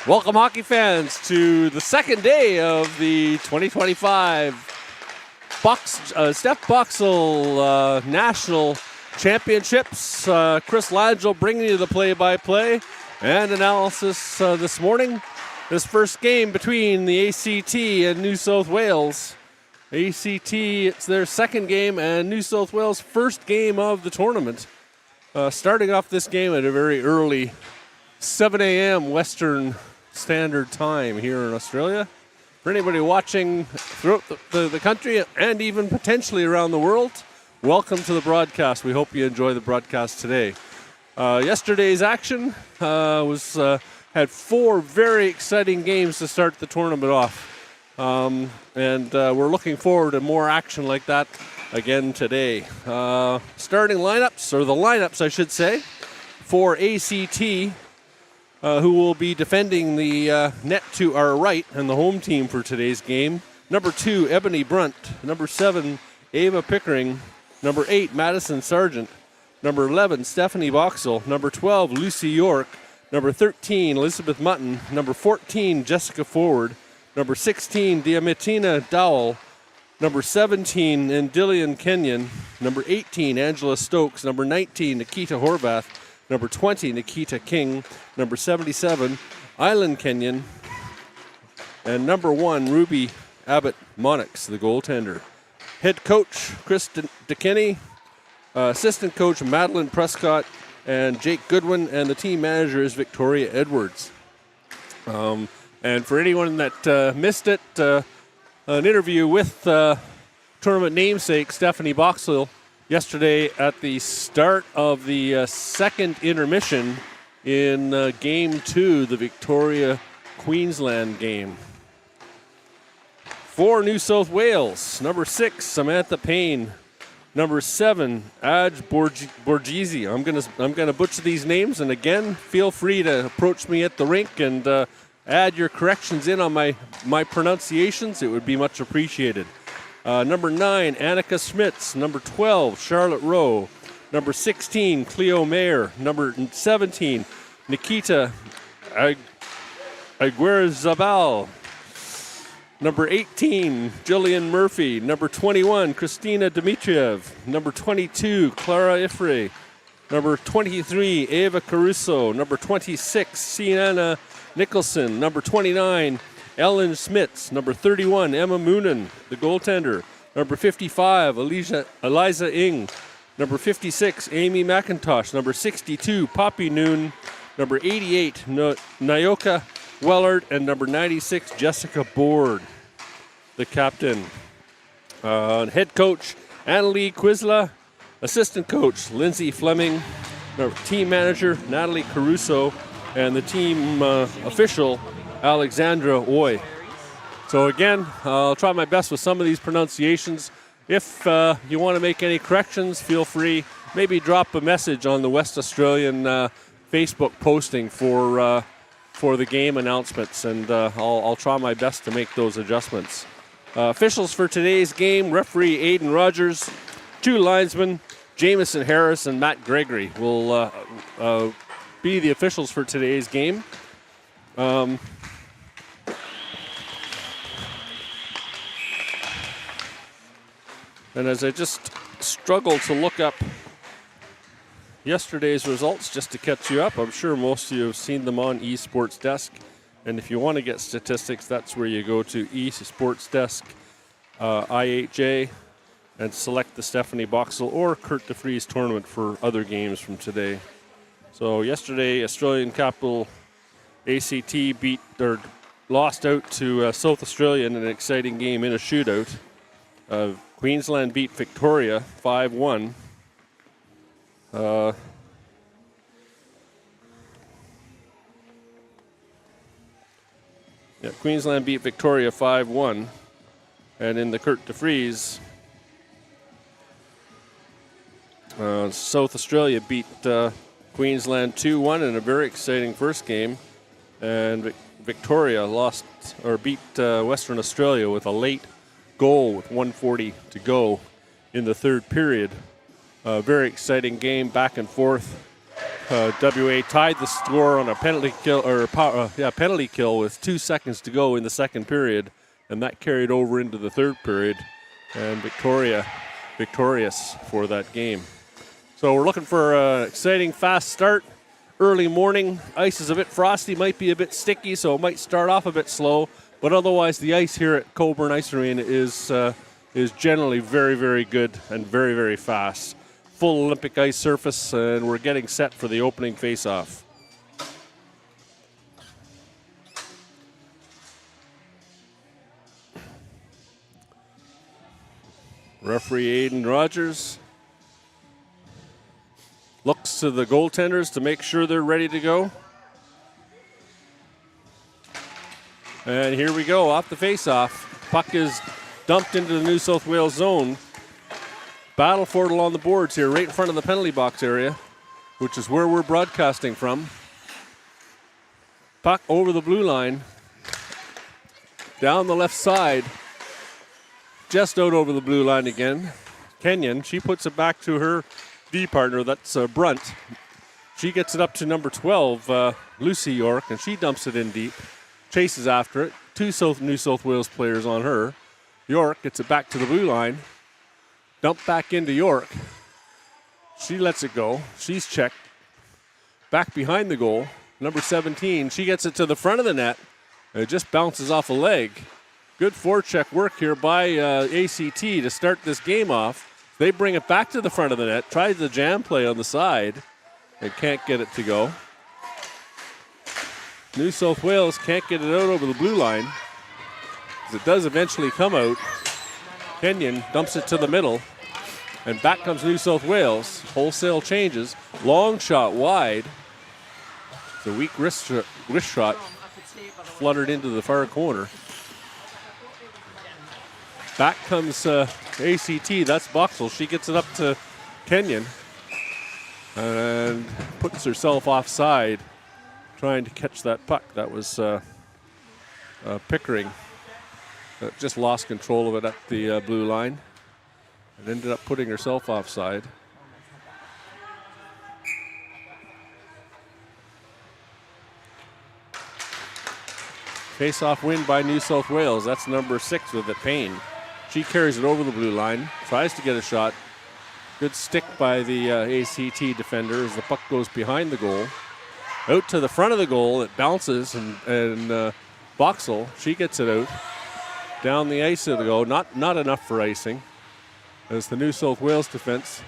Welcome, hockey fans, to the second day of the 2025 Steph BOXALL National Championships. Chris Langell bringing you the play-by-play and analysis this morning. This first game between the ACT and New South Wales. ACT, it's their second game, and New South Wales' first game of the tournament. Starting off this game at a very early 7 a.m. Western Standard Time here in Australia. For anybody watching throughout the country and even potentially around the world, welcome to the broadcast. We hope you enjoy the broadcast today. Yesterday's action had four very exciting games to start the tournament off. And we're looking forward to more action like that again today. Starting lineups, or the lineups I should say, for ACT, who will be defending the net to our right and the home team for today's game. Number 2, Ebony Brunt. Number 7, Ava Pickering. Number 8, Madison Sargent. Number 11, Stephanie BOXALL. Number 12, Lucy York. Number 13, Elizabeth Mutton. Number 14, Jessica Forward. Number 16, Diamitina Dowell. Number 17, Endilian Kenyon. Number 18, Angela Stokes. Number 19, Nikita Horvath. Number 20, Nikita King. Number 77, Island Kenyon. And number 1, Ruby Abbott Monix, the goaltender. Head coach, Chris DeKinney. Assistant coach, Madeline Prescott and Jake Goodwin. And the team manager is Victoria Edwards. And for anyone that missed it, an interview with tournament namesake Stephanie BOXALL yesterday at the start of the second intermission in Game 2, the Victoria-Queensland game. For New South Wales, number 6, Samantha Payne. Number 7, Aj Borghese. I'm gonna butcher these names, and again, feel free to approach me at the rink and add your corrections in on my pronunciations. It would be much appreciated. Number 9, Annika Schmitz. Number 12, Charlotte Rowe. Number 16, Cleo Mayer. Number 17, Nikita Aguirre-Zabal. Number 18, Jillian Murphy. Number 21, Christina Dmitriev. Number 22, Clara Ifre. Number 23, Ava Caruso. Number 26, Sienna Nicholson. Number 29, Ellen Smits. Number 31, Emma Moonen, the goaltender. Number 55, Eliza Ing. Number 56, Amy McIntosh. Number 62, Poppy Noon. Number 88, Nayoka Wellard. And number 96, Jessica Board, the captain. Head coach, Annalie Quisla. Assistant coach, Lindsay Fleming. Team manager, Natalie Caruso. And the team official, Alexandra Oy. So again, I'll try my best with some of these pronunciations. If you want to make any corrections, feel free. Maybe drop a message on the West Australian Facebook posting for the game announcements, and I'll try my best to make those adjustments. Officials for today's game, referee Aidan Rogers, 2 linesmen, Jameson Harris and Matt Gregory will be the officials for today's game. And as I just struggle to look up yesterday's results just to catch you up, I'm sure most of you have seen them on eSports Desk. And if you want to get statistics, that's where you go to eSports Desk, IHA, and select the Stephanie BOXALL or Kurt DeFries tournament for other games from today. So yesterday, Australian capital ACT lost out to South Australia in an exciting game in a shootout. Queensland beat Victoria 5-1. Queensland beat Victoria 5-1. And in the Kurt DeFries, South Australia beat Queensland 2-1 in a very exciting first game. And Victoria beat Western Australia with a late goal with 1:40 to go in the third period. Very exciting game, back and forth WA tied the score on a penalty kill with 2 seconds to go in the second period, and that carried over into the third period, and Victoria victorious for that game. So we're looking for an exciting, fast start. Early morning, ice is a bit frosty, might be a bit sticky, so it might start off a bit slow, but otherwise the ice here at Cockburn Ice Arena is generally very, very good and very, very fast. Full Olympic ice surface, and we're getting set for the opening face-off. Referee Aiden Rogers looks to the goaltenders to make sure they're ready to go. And here we go, off the face-off. Puck is dumped into the New South Wales zone. Battle for it along the boards here, right in front of the penalty box area, which is where we're broadcasting from. Puck over the blue line, down the left side, just out over the blue line again. Kenyon, she puts it back to her D partner, that's Brunt. She gets it up to number 12, Lucy York, and she dumps it in deep, chases after it. 2 New South Wales players on her. York gets it back to the blue line. Dump back into York. She lets it go. She's checked. Back behind the goal. Number 17, she gets it to the front of the net. It just bounces off a leg. Good forecheck work here by ACT to start this game off. They bring it back to the front of the net. Tries the jam play on the side. They can't get it to go. New South Wales can't get it out over the blue line. It does eventually come out. Kenyon dumps it to the middle. And back comes New South Wales. Wholesale changes. Long shot wide. It's a weak wrist shot. Fluttered into the far corner. Back comes ACT. That's BOXALL. She gets it up to Kenyon. And puts herself offside. Trying to catch that puck. That was Pickering. Just lost control of it at the blue line. And ended up putting herself offside. Face-off win by New South Wales. That's number 6 with it, Payne. She carries it over the blue line, tries to get a shot. Good stick by the ACT defender as the puck goes behind the goal. Out to the front of the goal, it bounces, and BOXALL, she gets it out. Down the ice of the goal, not enough for icing. As the New South Wales defense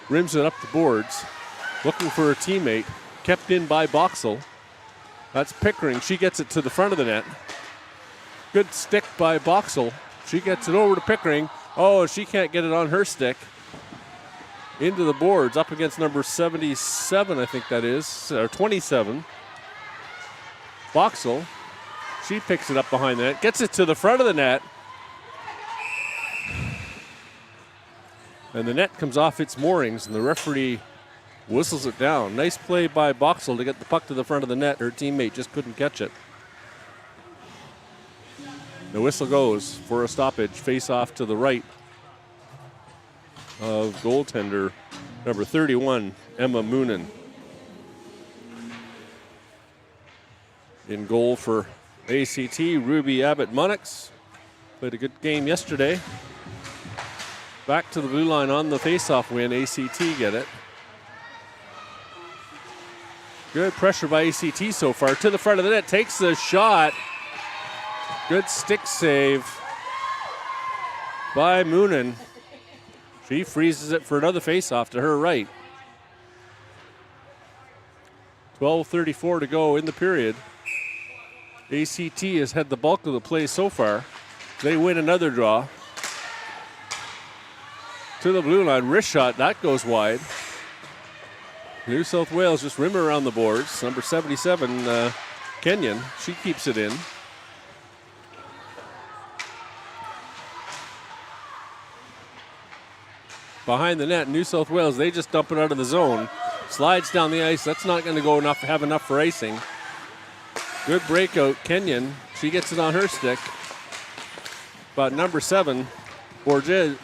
rims it up the boards, looking for a teammate, kept in by BOXALL. That's Pickering. She gets it to the front of the net. Good stick by BOXALL. She gets it over to Pickering. Oh, she can't get it on her stick. Into the boards, up against number 77, I think that is, or 27. BOXALL. She picks it up behind the net, gets it to the front of the net. And the net comes off its moorings, and the referee whistles it down. Nice play by BOXALL to get the puck to the front of the net. Her teammate just couldn't catch it. The whistle goes for a stoppage. Face off to the right of goaltender number 31, Emma Moonen. In goal for ACT, Ruby Abbott-Monix. Played a good game yesterday. Back to the blue line on the face-off win. ACT get it. Good pressure by ACT so far. To the front of the net, takes the shot. Good stick save by Moonen. She freezes it for another face-off to her right. 12:34 to go in the period. ACT has had the bulk of the play so far. They win another draw. To the blue line, wrist shot, that goes wide. New South Wales just rim around the boards. Number 77, Kenyon, she keeps it in. Behind the net, New South Wales, they just dump it out of the zone. Slides down the ice, that's not gonna go enough, have enough for icing. Good breakout, Kenyon, she gets it on her stick. But number 7, Borges,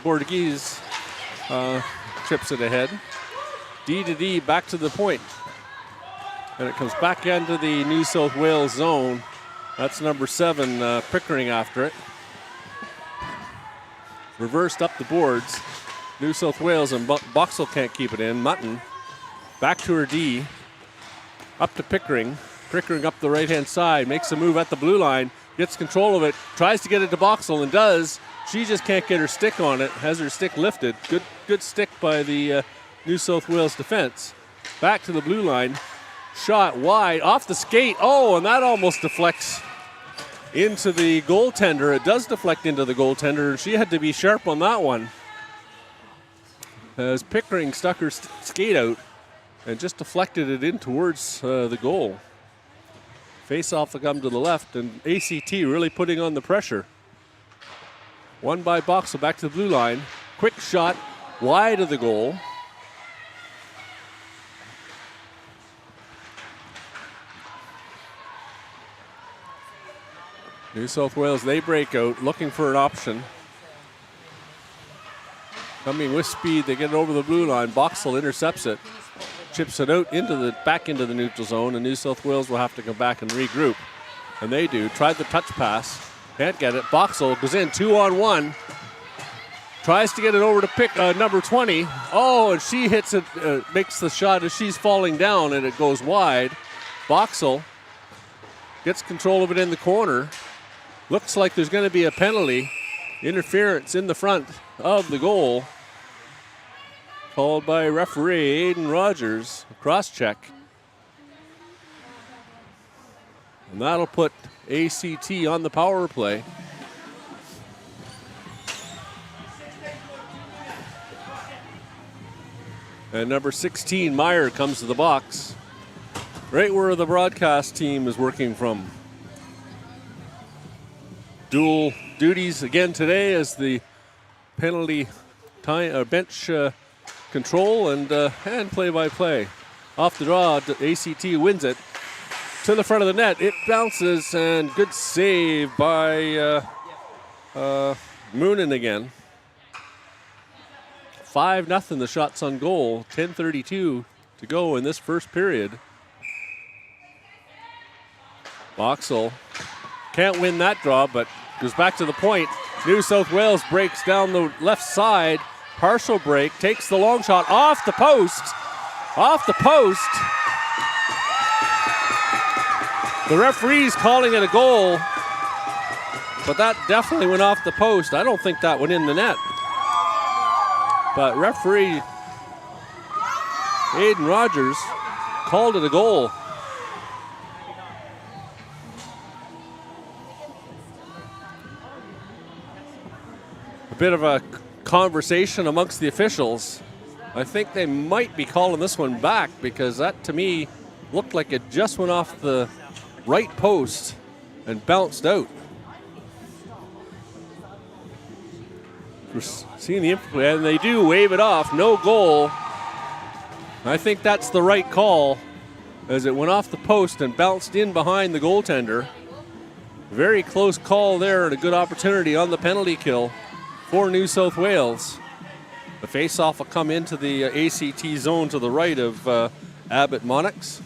chips it ahead. D to D, back to the point. And it comes back into the New South Wales zone. That's number 7, Pickering after it. Reversed up the boards. New South Wales and BOXALL can't keep it in. Mutton back to her D. Up to Pickering. Pickering up the right-hand side. Makes a move at the blue line. Gets control of it. Tries to get it to BOXALL and does. She just can't get her stick on it. Has her stick lifted. Good stick by the New South Wales defense. Back to the blue line. Shot wide off the skate. Oh, and that almost deflects into the goaltender. It does deflect into the goaltender, and she had to be sharp on that one. As Pickering stuck her skate out and just deflected it in towards the goal. Face off will come to the left, and ACT really putting on the pressure. One by BOXALL back to the blue line. Quick shot wide of the goal. New South Wales, they break out, looking for an option. Coming with speed, they get it over the blue line. BOXALL intercepts it, chips it out back into the neutral zone, and New South Wales will have to come back and regroup. And they do. Tried the touch pass, can't get it. BOXALL goes in 2-on-1. Tries to get it over to number 20. Oh, and she hits it, makes the shot as she's falling down, and it goes wide. BOXALL gets control of it in the corner. Looks like there's going to be a penalty. Interference in the front of the goal. Called by referee Aiden Rogers. Cross check. And that'll put ACT on the power play. And number 16, Meyer, comes to the box. Right where the broadcast team is working from. Dual duties again today as the penalty time, bench control and play-by-play. Off the draw, ACT wins it to the front of the net. It bounces, and good save by Moonen again. 5-0 the shots on goal. 10:32 to go in this first period. BOXALL can't win that draw, but goes back to the point. New South Wales breaks down the left side. Partial break, takes the long shot off the post. Off the post. The referee's calling it a goal, but that definitely went off the post. I don't think that went in the net. But referee Aiden Rogers called it a goal. A bit of a conversation amongst the officials. I think they might be calling this one back because that, to me, looked like it just went off the right post and bounced out. We're seeing the interplay, and they do wave it off. No goal. I think that's the right call as it went off the post and bounced in behind the goaltender. Very close call there and a good opportunity on the penalty kill for New South Wales. The face-off will come into the ACT zone to the right of Abbott Monix.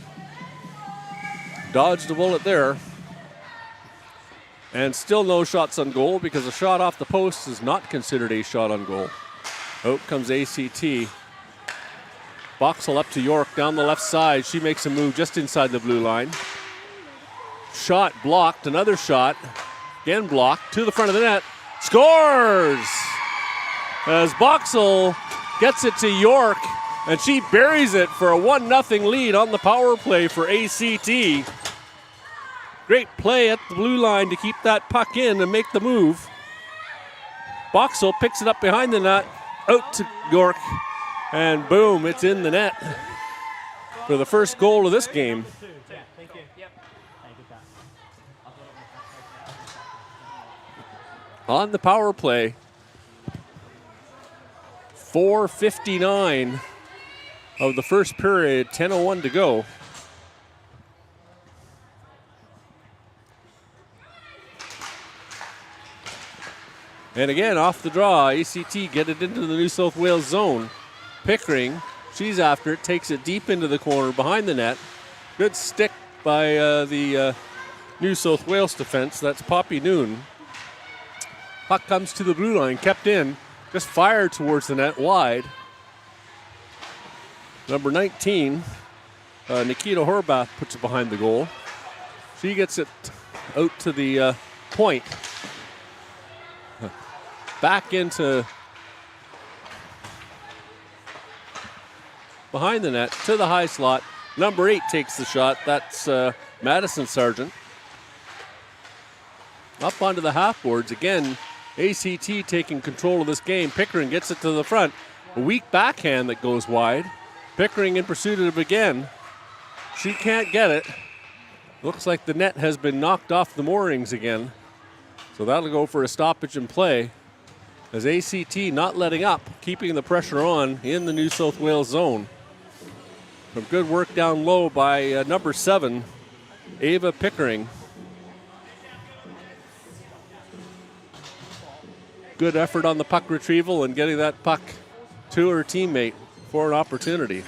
Dodged a bullet there. And still no shots on goal because a shot off the post is not considered a shot on goal. Out comes ACT. BOXALL up to York down the left side. She makes a move just inside the blue line. Shot blocked, another shot. Again blocked to the front of the net. Scores! As BOXALL gets it to York, and she buries it for a 1-0 lead on the power play for ACT. Great play at the blue line to keep that puck in and make the move. BOXALL picks it up behind the net, out to York, and boom, it's in the net for the first goal of this game. On the power play, 4:59 of the first period, 10:01 to go. And again, off the draw, ACT get it into the New South Wales zone. Pickering, she's after it, takes it deep into the corner behind the net. Good stick by the New South Wales defense. That's Poppy Noon. Puck comes to the blue line, kept in, just fired towards the net wide. Number 19, Nikita Horvath puts it behind the goal. She gets it out to the point. Back into behind the net to the high slot. Number 8 takes the shot. That's Madison Sargent. Up onto the half boards. Again, ACT taking control of this game. Pickering gets it to the front. A weak backhand that goes wide. Pickering in pursuit of it again. She can't get it. Looks like the net has been knocked off the moorings again. So that'll go for a stoppage in play. As ACT not letting up, keeping the pressure on in the New South Wales zone. Some good work down low by number 7, Ava Pickering. Good effort on the puck retrieval and getting that puck to her teammate for an opportunity.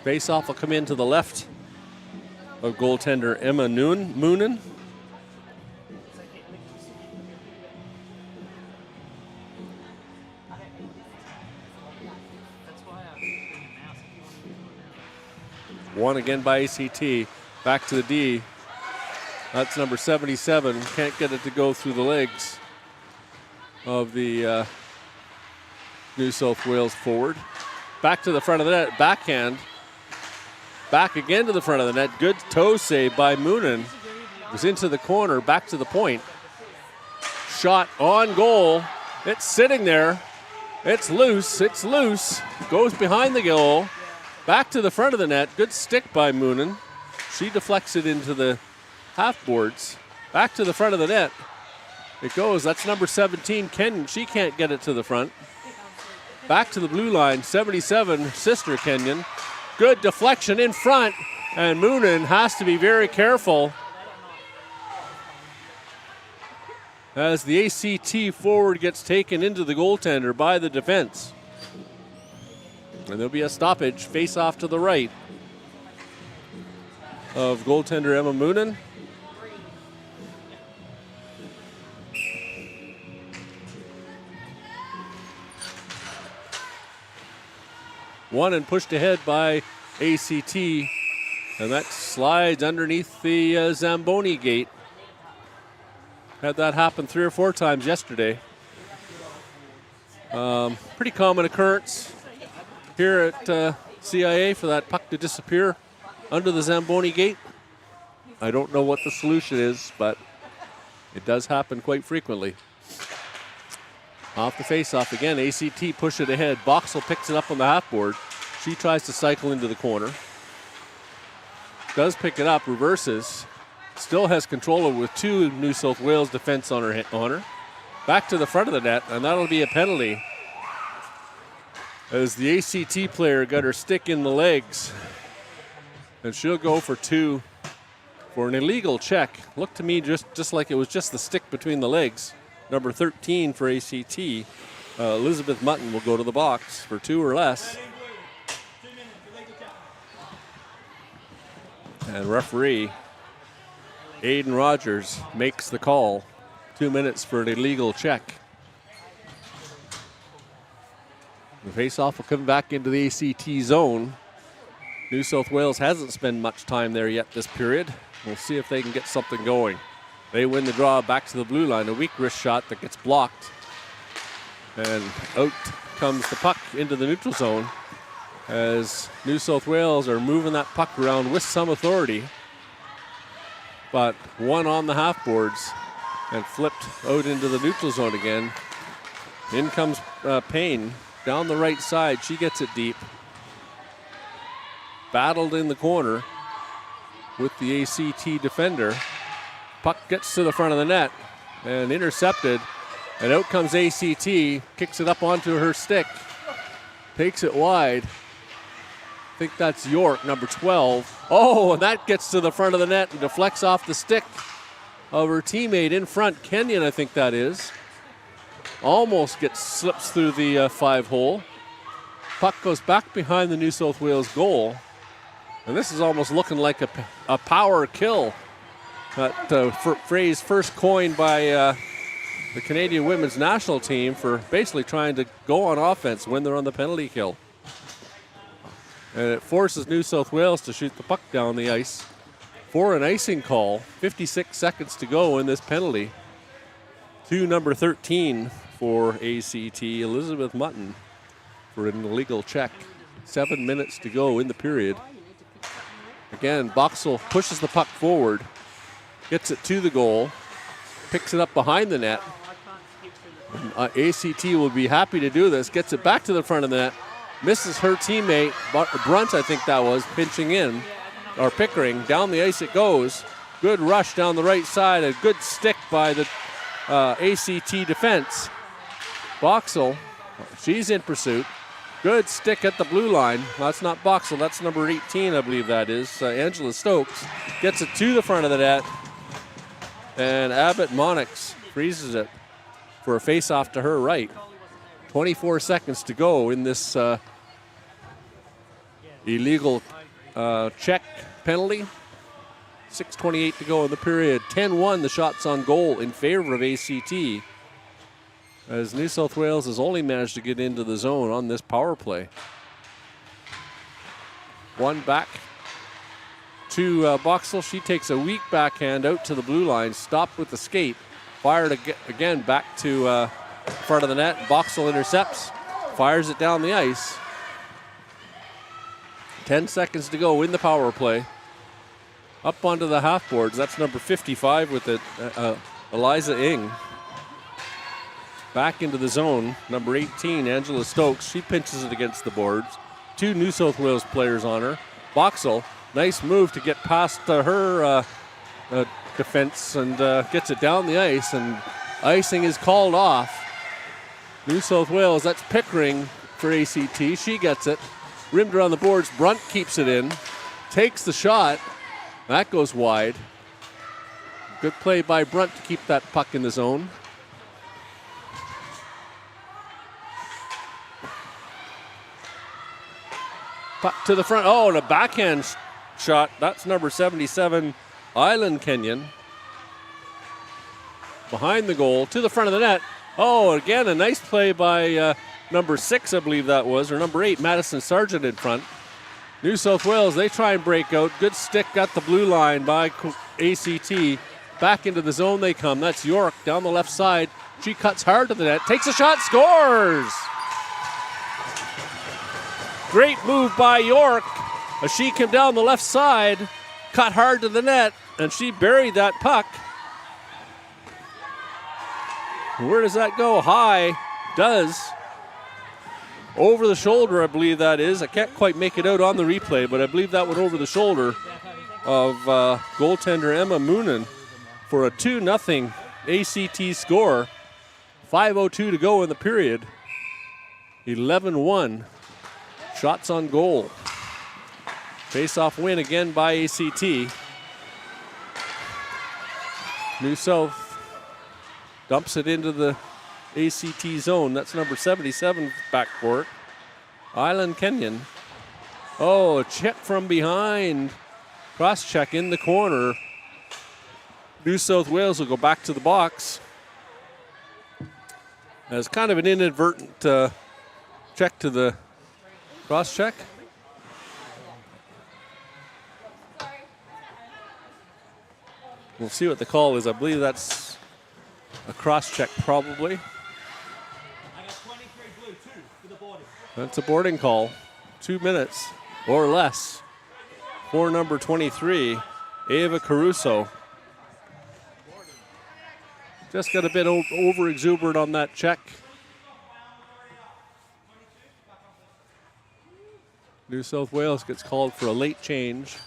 Face-off will come in to the left of goaltender Emma Moonen. One again by ACT. Back to the D. That's number 77. Can't get it to go through the legs of the New South Wales forward. Back to the front of the net. Backhand. Back again to the front of the net. Good toe save by Moonen. It was into the corner. Back to the point. Shot on goal. It's sitting there. It's loose. It's loose. Goes behind the goal. Back to the front of the net. Good stick by Moonen. She deflects it into the half boards. Back to the front of the net. It goes. That's number 17, Kenyon. She can't get it to the front. Back to the blue line. 77, Sister Kenyon. Good deflection in front. And Moonen has to be very careful as the ACT forward gets taken into the goaltender by the defense. And there'll be a stoppage, face off to the right of goaltender Emma Moonen. One and pushed ahead by ACT, and that slides underneath the Zamboni gate. Had that happen 3 or 4 times yesterday. Pretty common occurrence here at CIA for that puck to disappear under the Zamboni gate. I don't know what the solution is, but it does happen quite frequently. Off the face-off again, ACT push it ahead. BOXALL picks it up on the half board. She tries to cycle into the corner. Does pick it up, reverses. Still has control of it with 2 New South Wales defense on her. Back to the front of the net, and that'll be a penalty, as the ACT player got her stick in the legs. And she'll go for 2 for an illegal check. Looked to me just like it was just the stick between the legs. Number 13 for ACT, Elizabeth Mutton, will go to the box for 2 or less. And referee Aiden Rogers makes the call. 2 minutes for an illegal check. The face-off will come back into the ACT zone. New South Wales hasn't spent much time there yet this period. We'll see if they can get something going. They win the draw back to the blue line. A weak wrist shot that gets blocked. And out comes the puck into the neutral zone as New South Wales are moving that puck around with some authority. But one on the half boards and flipped out into the neutral zone again. In comes Payne down the right side. She gets it deep. Battled in the corner with the ACT defender. Puck gets to the front of the net and intercepted. And out comes ACT, kicks it up onto her stick, takes it wide. I think that's York, number 12. Oh, and that gets to the front of the net and deflects off the stick of her teammate in front. Kenyon, I think that is. Almost slips through the 5-hole. Puck goes back behind the New South Wales goal. And this is almost looking like a power kill. That phrase first coined by the Canadian women's national team for basically trying to go on offense when they're on the penalty kill. And it forces New South Wales to shoot the puck down the ice for an icing call. 56 seconds to go in this penalty. To number 13 for ACT, Elizabeth Mutton, for an illegal check. 7 minutes to go in the period. Again, BOXALL pushes the puck forward, gets it to the goal, picks it up behind the net. ACT will be happy to do this, gets it back to the front of the net, misses her teammate, Brunt I think that was, pinching in, or Pickering. Down the ice it goes. Good rush down the right side, a good stick by the ACT defense. BOXALL, she's in pursuit. Good stick at the blue line. That's not BOXALL, that's number 18, I believe that is. Angela Stokes gets it to the front of the net. And Abbott Monix freezes it for a face-off to her right. 24 seconds to go in this illegal check penalty. 6:28 to go in the period. 10-1 the shots on goal in favor of ACT, as New South Wales has only managed to get into the zone on this power play. One back to BOXALL. She takes a weak backhand out to the blue line, stopped with the skate, fired again back to front of the net. BOXALL intercepts, fires it down the ice. 10 seconds to go in the power play. Up onto the half boards. That's number 55 with it, Eliza Ing. Back into the zone, number 18, Angela Stokes. She pinches it against the boards. Two New South Wales players on her. BOXALL, nice move to get past her defense and gets it down the ice, and icing is called off. New South Wales, that's Pickering for ACT. She gets it. Rimmed around the boards. Brunt keeps it in. Takes the shot. That goes wide. Good play by Brunt to keep that puck in the zone. Puck to the front. Oh, and a backhand shot. That's number 77, Island Kenyon. Behind the goal, to the front of the net. Oh, again, a nice play by number 6, I believe that was, or number 8, Madison Sargent in front. New South Wales, they try and break out. Good stick at the blue line by ACT. Back into the zone they come. That's York down the left side. She cuts hard to the net, takes a shot, scores! Great move by York as she came down the left side, cut hard to the net, and she buried that puck. Where does that go? High. Does. Over the shoulder, I believe that is. I can't quite make it out on the replay, but I believe that went over the shoulder of goaltender Emma Moonen for a 2-0 ACT score. 5:02 to go in the period. 11-1. Shots on goal. Face-off win again by ACT. New South dumps it into the ACT zone. That's number 77 backcourt. Island Kenyon. Oh, a check from behind. Cross check in the corner. New South Wales will go back to the box. As kind of an inadvertent check to the cross check. We'll see what the call is. I believe that's a cross check probably. That's a boarding call. 2 minutes or less for number 23, Ava Caruso. Just got a bit over exuberant on that check. New South Wales gets called for a late change.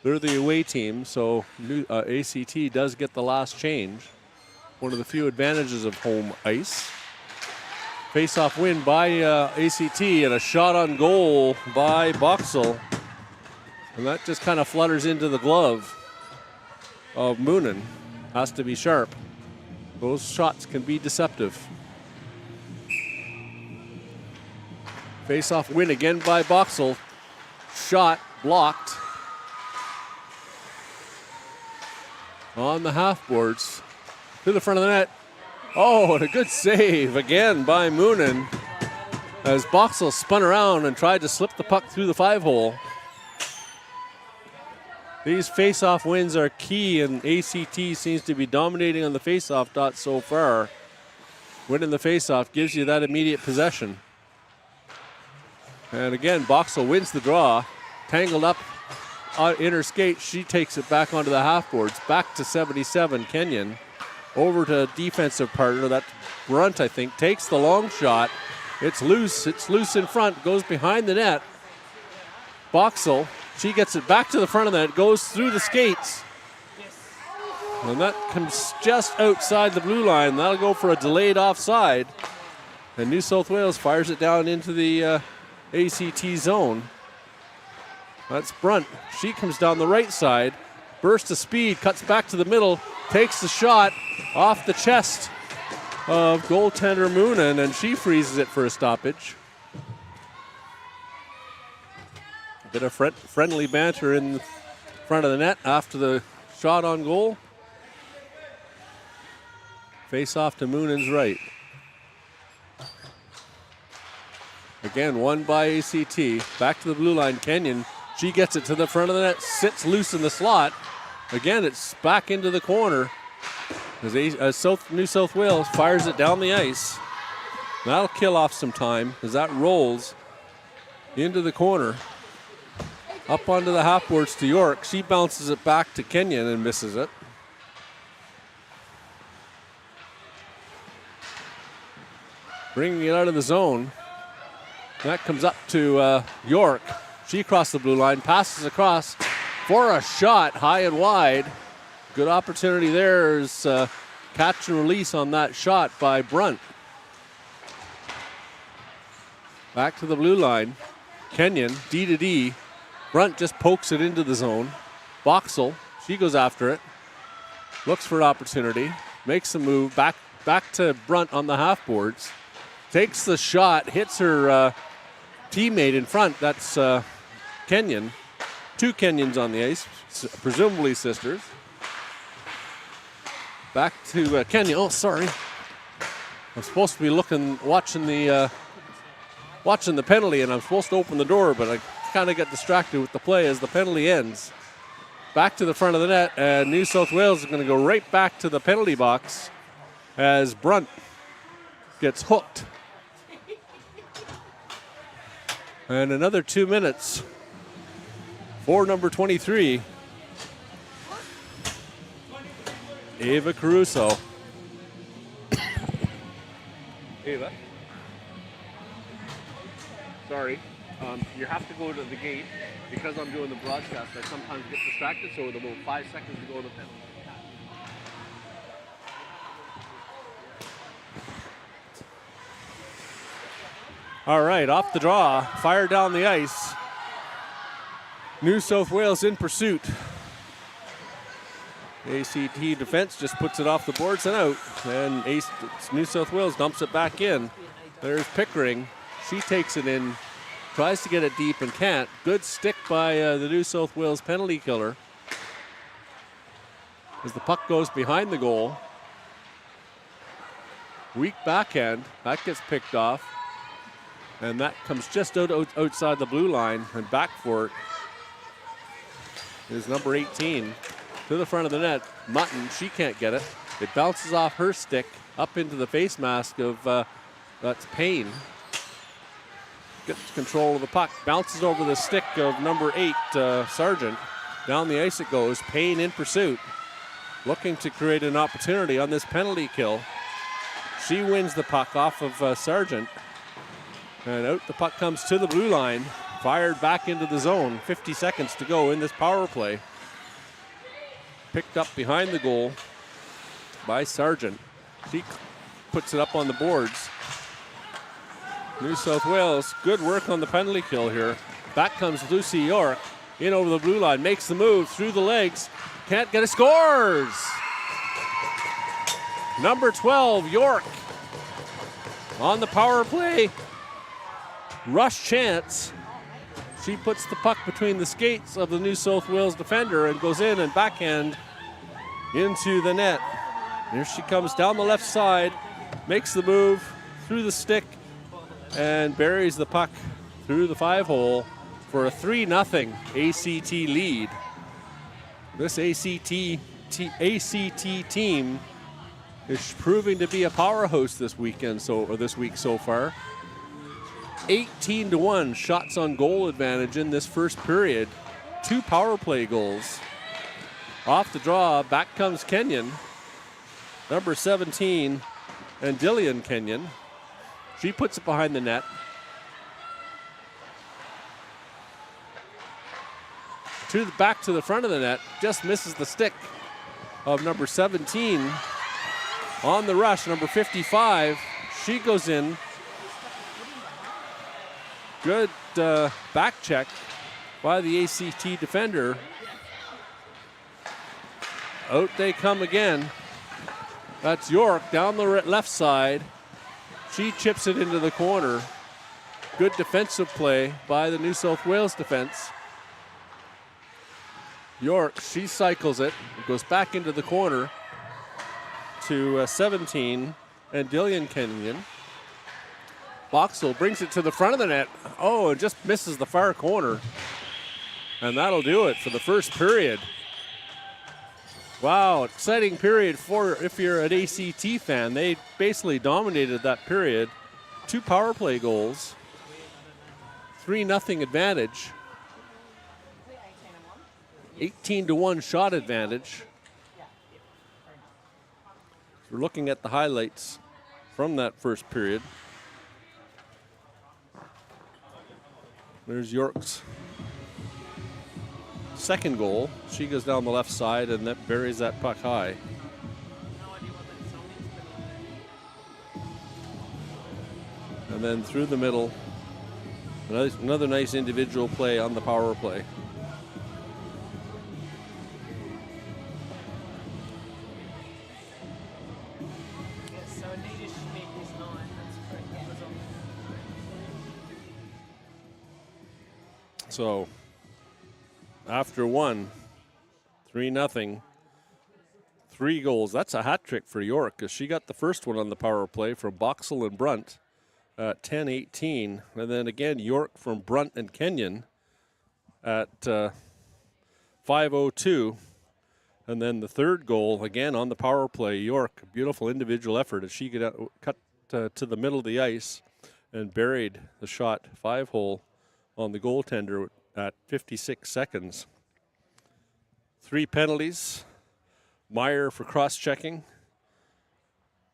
They're the away team, so ACT does get the last change. One of the few advantages of home ice. Face-off win by ACT and a shot on goal by BOXALL. And that just kind of flutters into the glove of Moonen. Has to be sharp. Those shots can be deceptive. Face-off win again by BOXALL. Shot blocked. on the half boards to the front of the net. Oh, and a good save again by Moonen as BOXALL spun around and tried to slip the puck through the 5-hole. These face-off wins are key, and ACT seems to be dominating on the face-off dot so far. Winning the face-off gives you that immediate possession. And again, BOXALL wins the draw. Tangled up on inner skate. She takes it back onto the half boards. Back to 77, Kenyon. Over to defensive partner. That's Brunt, I think. Takes the long shot. It's loose. It's loose in front. Goes behind the net. BOXALL. She gets it back to the front of the net. Goes through the skates. And that comes just outside the blue line. That'll go for a delayed offside. And New South Wales fires it down into the ACT zone. That's Brunt. She comes down the right side. Burst of speed, cuts back to the middle, takes the shot off the chest of goaltender Moonen, and she freezes it for a stoppage. A bit of friendly banter in front of the net after the shot on goal. Face off to Moonen's right. Again, won by ACT. Back to the blue line, Kenyon. She gets it to the front of the net, sits loose in the slot. Again, it's back into the corner as New South Wales fires it down the ice. That'll kill off some time as that rolls into the corner. Up onto the half boards to York. She bounces it back to Kenyon and misses it. Bringing it out of the zone. That comes up to York. She crossed the blue line, passes across for a shot high and wide. Good opportunity there is catch and release on that shot by Brunt. Back to the blue line. Kenyon, D to D. Brunt just pokes it into the zone. BOXALL, she goes after it. Looks for an opportunity. Makes the move back to Brunt on the half boards. Takes the shot, hits her teammate in front. That's Kenyon. Two Kenyons on the ice, presumably sisters. Back to Kenyon. Oh, sorry. I'm supposed to be watching the penalty, and I'm supposed to open the door, but I kind of got distracted with the play as the penalty ends. Back to the front of the net, and New South Wales is going to go right back to the penalty box as Brunt gets hooked. And another 2 minutes for number 23, Ava Caruso. Ava, sorry, you have to go to the gate because I'm doing the broadcast. I sometimes get distracted, so with about 5 seconds to go to the penalty. All right, off the draw, fire down the ice. New South Wales in pursuit. ACT defense just puts it off the boards and out. And New South Wales dumps it back in. There's Pickering. She takes it in, tries to get it deep and can't. Good stick by the New South Wales penalty killer. As the puck goes behind the goal. Weak backhand. That gets picked off. And that comes just outside the blue line, and back for it is number 18 to the front of the net. Mutton, she can't get it. It bounces off her stick up into the face mask of that's Payne. Gets control of the puck, bounces over the stick of number 8, Sargent. Down the ice it goes. Payne in pursuit, looking to create an opportunity on this penalty kill. She wins the puck off of Sargent. And out the puck comes to the blue line, fired back into the zone. 50 seconds to go in this power play. Picked up behind the goal by Sargent. She puts it up on the boards. New South Wales, good work on the penalty kill here. Back comes Lucy York, in over the blue line, makes the move through the legs. Can't get it, scores! Number 12, York, on the power play. Rush chance. She puts the puck between the skates of the New South Wales defender and goes in and backhand into the net. Here she comes down the left side, makes the move through the stick, and buries the puck through the 5-hole for a 3-0 ACT lead. This ACT team is proving to be a powerhouse this week so far. 18-1 shots on goal advantage in this first period. 2 power play goals. Off the draw, back comes Kenyon. Number 17, and Dillian Kenyon. She puts it behind the net. Back to the front of the net, just misses the stick of number 17. On the rush, number 55, she goes in. Good back check by the ACT defender. Out they come again. That's York down the left side. She chips it into the corner. Good defensive play by the New South Wales defense. York, she cycles it. It goes back into the corner to 17 and Dillian Kenyon. BOXALL brings it to the front of the net. Oh, it just misses the far corner. And that'll do it for the first period. Wow, exciting period if you're an ACT fan. They basically dominated that period. 2 power play goals. 3-0 advantage. 18-1 shot advantage. We're looking at the highlights from that first period. There's York's second goal. She goes down the left side and that buries that puck high. And then through the middle, another nice individual play on the power play. So, after 3-0, 3 goals. That's a hat trick for York because she got the first one on the power play from BOXALL and Brunt at 10-18. And then again, York from Brunt and Kenyon at 5:02. And then the third goal, again on the power play, York, beautiful individual effort as she cut to the middle of the ice and buried the shot 5-hole on the goaltender at 56 seconds. 3 penalties. Meyer for cross-checking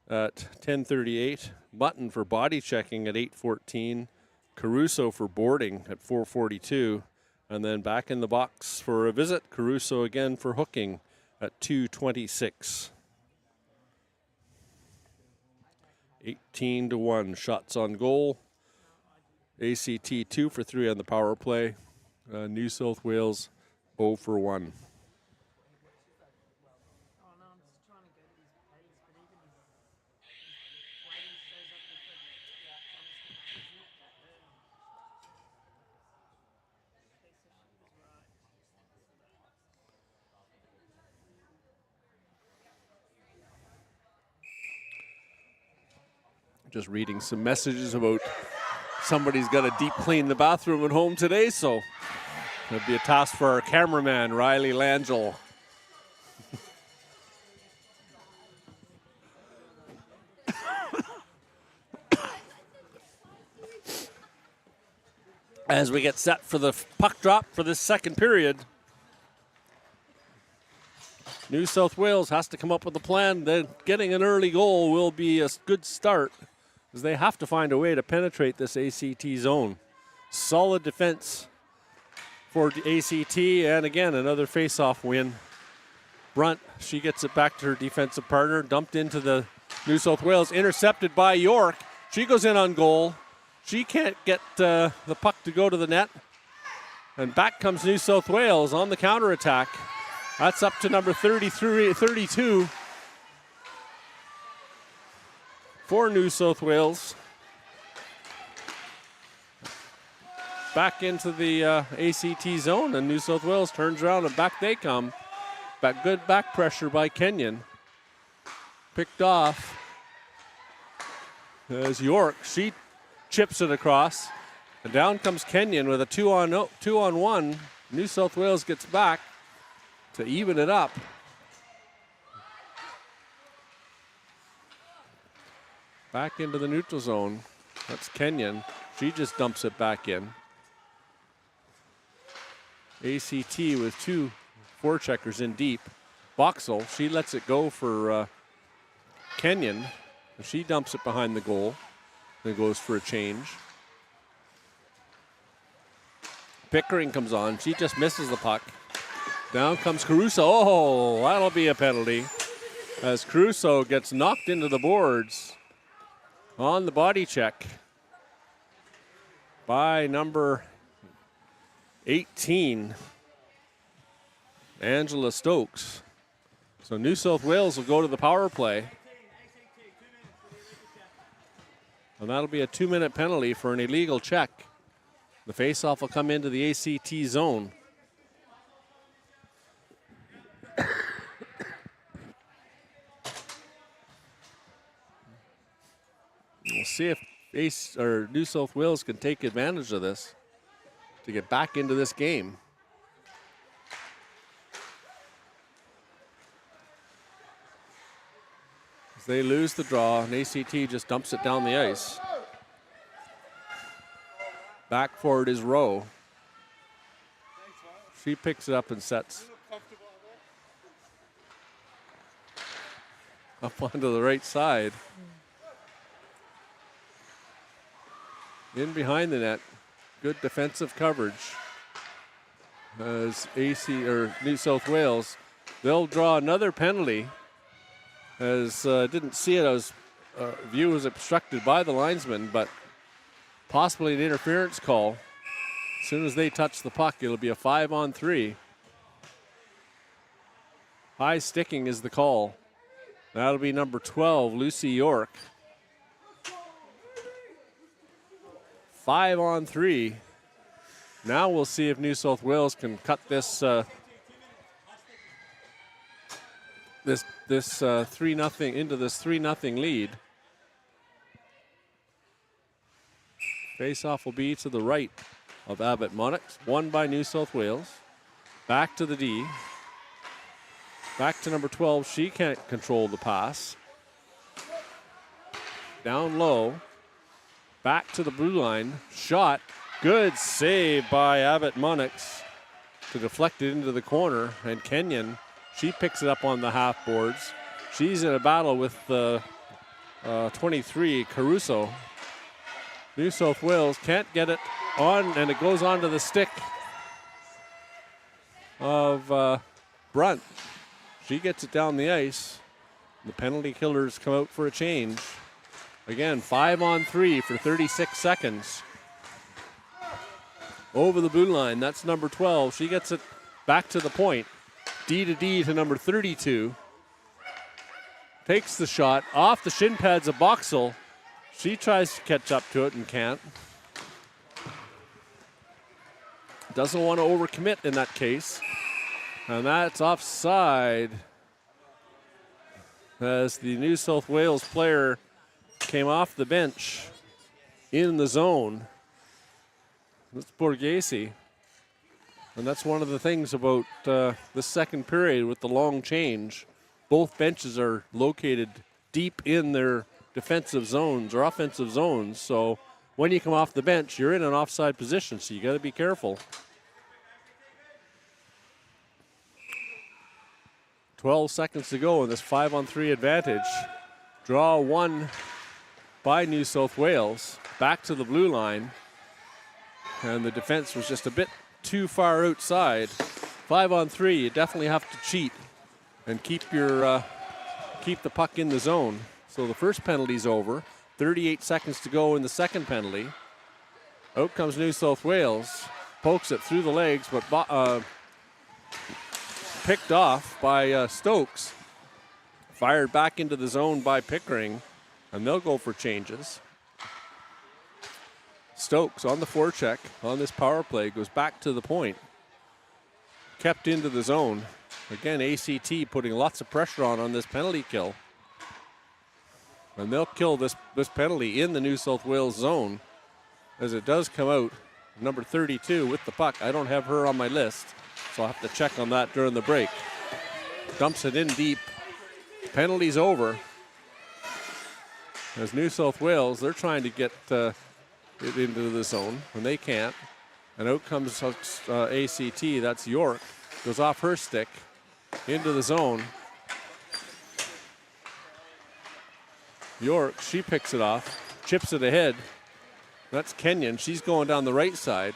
at 10:38. Mutton for body checking at 8:14. Caruso for boarding at 4:42. And then back in the box for a visit. Caruso again for hooking at 2:26. 18-1 shots on goal. ACT 2 for 3 on the power play. New South Wales 0 for 1. Just reading some messages about somebody's got to deep clean the bathroom at home today, so it'll be a task for our cameraman, Riley Langell. As we get set for the puck drop for this second period, New South Wales has to come up with a plan. Then getting an early goal will be a good start, as they have to find a way to penetrate this ACT zone. Solid defense for the ACT, and again, another face-off win. Brunt, she gets it back to her defensive partner, dumped into the New South Wales, intercepted by York. She goes in on goal. She can't get the puck to go to the net. And back comes New South Wales on the counterattack. That's up to number 32 for New South Wales. Back into the ACT zone, and New South Wales turns around and back they come. good back pressure by Kenyon. Picked off as York. She chips it across. And down comes Kenyon with a 2-on-1. New South Wales gets back to even it up. Back into the neutral zone. That's Kenyon. She just dumps it back in. ACT with 2 forecheckers in deep. BOXALL, she lets it go for Kenyon. She dumps it behind the goal. Then goes for a change. Pickering comes on. She just misses the puck. Down comes Caruso. Oh, that'll be a penalty. As Caruso gets knocked into the boards on the body check by number 18, Angela Stokes. So New South Wales will go to the power play. And that'll be a 2-minute penalty for an illegal check. The faceoff will come into the ACT zone. We'll see if New South Wales can take advantage of this to get back into this game. As they lose the draw, and ACT just dumps it down the ice. Back forward is Rowe. She picks it up and sets up onto the right side. In behind the net. Good defensive coverage. As New South Wales, they'll draw another penalty. As didn't see it, as view was obstructed by the linesman, but possibly an interference call. As soon as they touch the puck, it'll be a 5-on-3. High sticking is the call. That'll be number 12, Lucy York. 5-on-3. Now we'll see if New South Wales can cut this 3-0 into this 3-0 lead. Face-off will be to the right of Abbott Monarchs. Won by New South Wales. Back to the D. Back to number 12. She can't control the pass. Down low. Back to the blue line. Shot. Good save by Abbott Monarchs to deflect it into the corner. And Kenyon, she picks it up on the half boards. She's in a battle with the 23, Caruso. New South Wales can't get it on, and it goes onto the stick of Brunt. She gets it down the ice. The penalty killers come out for a change. Again, 5-on-3 for 36 seconds. Over the blue line, that's number 12. She gets it back to the point. D to D to number 32. Takes the shot off the shin pads of BOXALL. She tries to catch up to it and can't. Doesn't want to overcommit in that case. And that's offside. As the New South Wales player came off the bench in the zone. That's Borghese. And that's one of the things about the second period with the long change. Both benches are located deep in their defensive zones or offensive zones. So when you come off the bench, you're in an offside position, so you got to be careful. 12 seconds to go in this 5-on-3 advantage. Draw one by New South Wales. Back to the blue line. And the defense was just a bit too far outside. 5-on-3, you definitely have to cheat and keep the puck in the zone. So the first penalty's over. 38 seconds to go in the second penalty. Out comes New South Wales. Pokes it through the legs, but picked off by Stokes. Fired back into the zone by Pickering, and they'll go for changes. Stokes on the forecheck on this power play goes back to the point. Kept into the zone. Again, ACT putting lots of pressure on this penalty kill. And they'll kill this penalty in the New South Wales zone as it does come out. Number 32 with the puck. I don't have her on my list, so I'll have to check on that during the break. Dumps it in deep. Penalty's over. As New South Wales, they're trying to get it into the zone, and they can't. And out comes ACT, that's York. Goes off her stick into the zone. York, she picks it off, chips it ahead. That's Kenyon. She's going down the right side.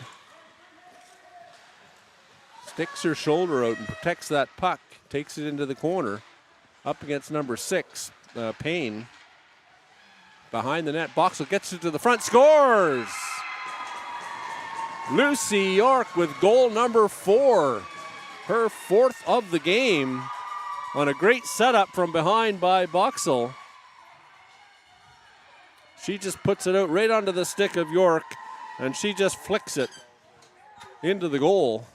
Sticks her shoulder out and protects that puck. Takes it into the corner. Up against number 6, Payne. Behind the net. BOXALL gets it to the front. Scores! Lucy York with goal number 4. Her 4th of the game on a great setup from behind by BOXALL. She just puts it out right onto the stick of York, and she just flicks it into the goal.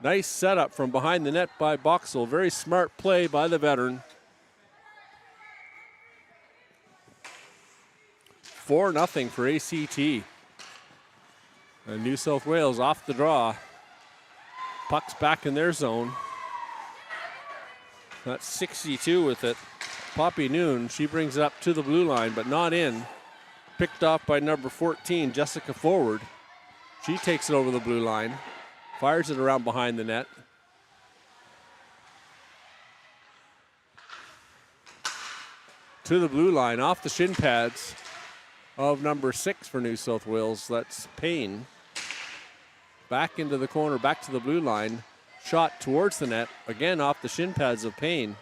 Nice setup from behind the net by BOXALL. Very smart play by the veteran. 4-0 for ACT. And New South Wales off the draw. Puck's back in their zone. That's 62 with it. Poppy Noon, she brings it up to the blue line, but not in. Picked off by number 14, Jessica Forward. She takes it over the blue line. Fires it around behind the net. To the blue line, off the shin pads of number 6 for New South Wales. That's Payne. Back into the corner, back to the blue line. Shot towards the net, again off the shin pads of Payne.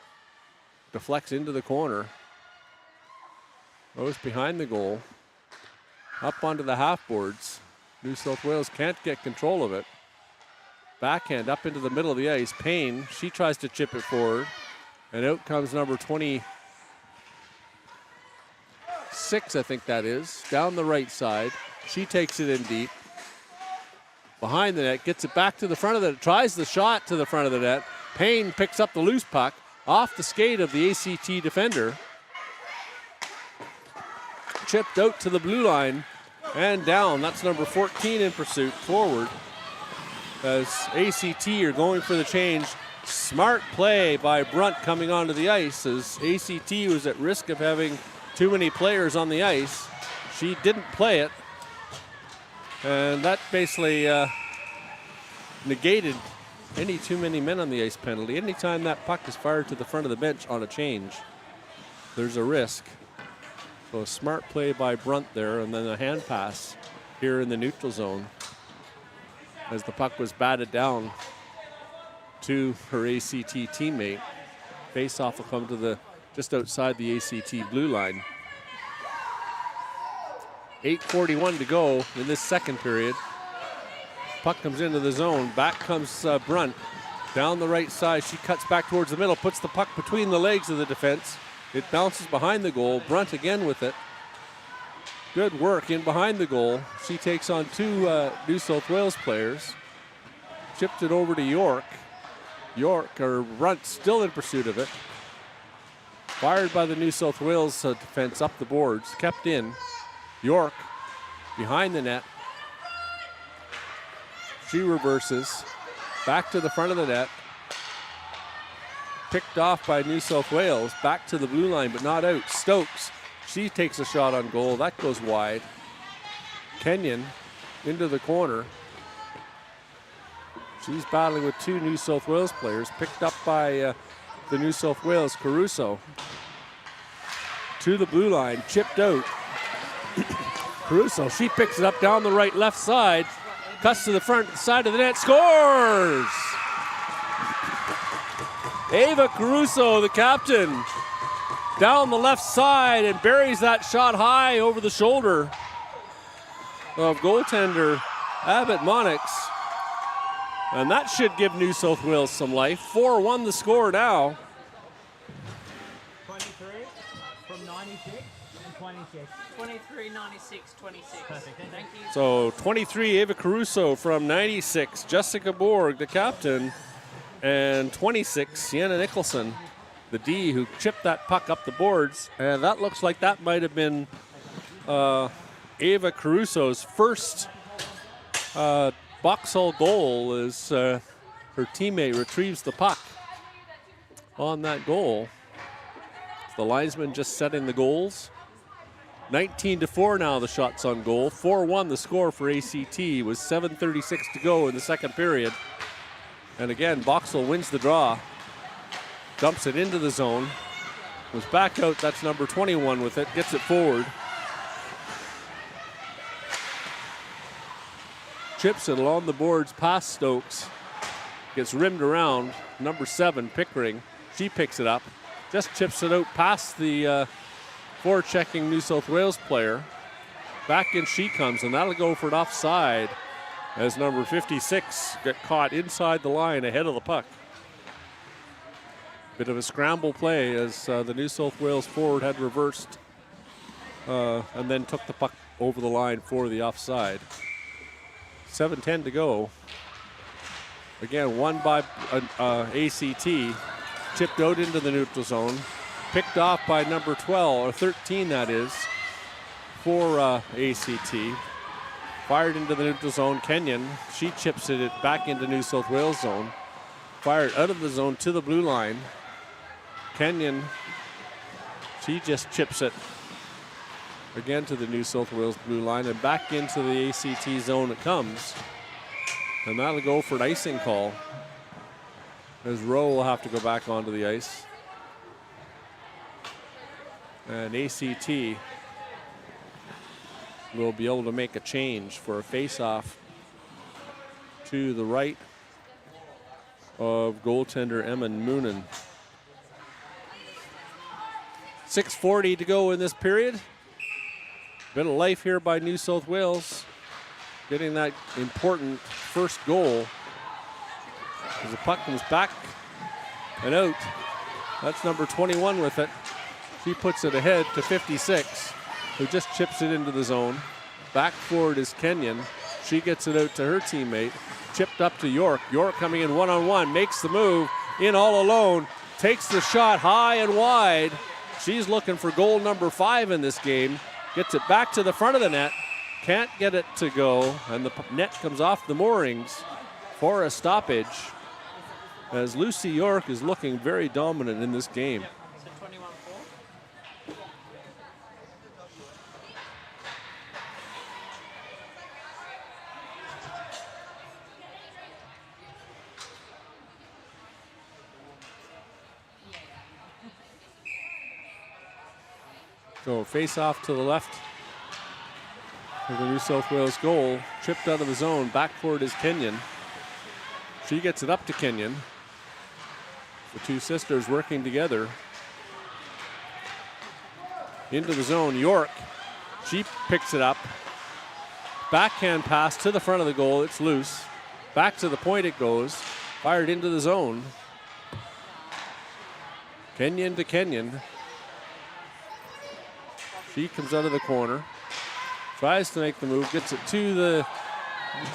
Deflects into the corner. Goes behind the goal. Up onto the half boards. New South Wales can't get control of it. Backhand up into the middle of the ice. Payne, she tries to chip it forward. And out comes number 26, I think that is, down the right side. She takes it in deep. Behind the net, gets it back to the front of the net, tries the shot to the front of the net. Payne picks up the loose puck off the skate of the ACT defender. Chipped out to the blue line and down. That's number 14 in pursuit, forward. As ACT are going for the change. Smart play by Brunt coming onto the ice as ACT was at risk of having too many players on the ice. She didn't play it. And that basically negated any too many men on the ice penalty. Anytime that puck is fired to the front of the bench on a change, there's a risk. So a smart play by Brunt there, and then a hand pass here in the neutral zone as the puck was batted down to her ACT teammate. Face-off will come to just outside the ACT blue line. 8:41 to go in this second period. Puck comes into the zone. Back comes Brunt. Down the right side, she cuts back towards the middle, puts the puck between the legs of the defense. It bounces behind the goal. Brunt again with it. Good work in behind the goal. She takes on 2 New South Wales players. Chipped it over to York. Brunt still in pursuit of it. Fired by the New South Wales defense up the boards. Kept in. York behind the net. She reverses. Back to the front of the net. Picked off by New South Wales. Back to the blue line, but not out. Stokes. She takes a shot on goal. That goes wide. Kenyon into the corner. She's battling with 2 New South Wales players. Picked up by the New South Wales, Caruso. To the blue line. Chipped out. Caruso, she picks it up down the right, left side. Cuts to the front side of the net. Scores! Ava Caruso, the captain, down the left side and buries that shot high over the shoulder of goaltender Abbott Monix. And that should give New South Wales some life. 4-1 the score now. 23 from 96 and 23, 96, 26. Perfect. Thank you. So 23, Ava Caruso from 96, Jessica Borg, the captain, and 26, Sienna Nicholson, the D, who chipped that puck up the boards. And that looks like that might have been Ava Caruso's first BOXALL goal, as her teammate retrieves the puck on that goal. The linesman just setting the goals. 19-4 now the shots on goal. 4-1 the score for ACT with 7:36 to go in the second period. And again, BOXALL wins the draw. Dumps it into the zone. Was back out, that's number 21 with it. Gets it forward. Chips it along the boards past Stokes. Gets rimmed around. Number 7, Pickering. She picks it up. Just chips it out past the forechecking New South Wales player. Back in she comes, and that'll go for an offside as number 56 got caught inside the line ahead of the puck. Bit of a scramble play as the New South Wales forward had reversed and then took the puck over the line for the offside. 7:10 to go. Again, won by ACT. Chipped out into the neutral zone. Picked off by number 12, or 13 that is, for ACT. Fired into the neutral zone. Kenyon, she chips it back into New South Wales zone. Fired out of the zone to the blue line. Kenyon, she just chips it again to the New South Wales blue line, and back into the ACT zone it comes. And that'll go for an icing call, as Rowe will have to go back onto the ice. And ACT will be able to make a change for a face-off to the right of goaltender Emma Moonen. 6:40 to go in this period. Bit of life here by New South Wales, getting that important first goal. As the puck comes back and out. That's number 21 with it. She puts it ahead to 56, who just chips it into the zone. Back forward is Kenyon. She gets it out to her teammate. Chipped up to York. York coming in one-on-one, makes the move, in all alone, takes the shot high and wide. She's looking for goal number 5 in this game. Gets it back to the front of the net. Can't get it to go, and the net comes off the moorings for a stoppage, as Lucy York is looking very dominant in this game. So 21-4. So face off to the left of the New South Wales goal. Tripped out of the zone. Back forward is Kenyon. She gets it up to Kenyon. The two sisters working together. Into the zone. York. She picks it up. Backhand pass to the front of the goal. It's loose. Back to the point it goes. Fired into the zone. Kenyon to Kenyon. She comes out of the corner. Tries to make the move. Gets it to the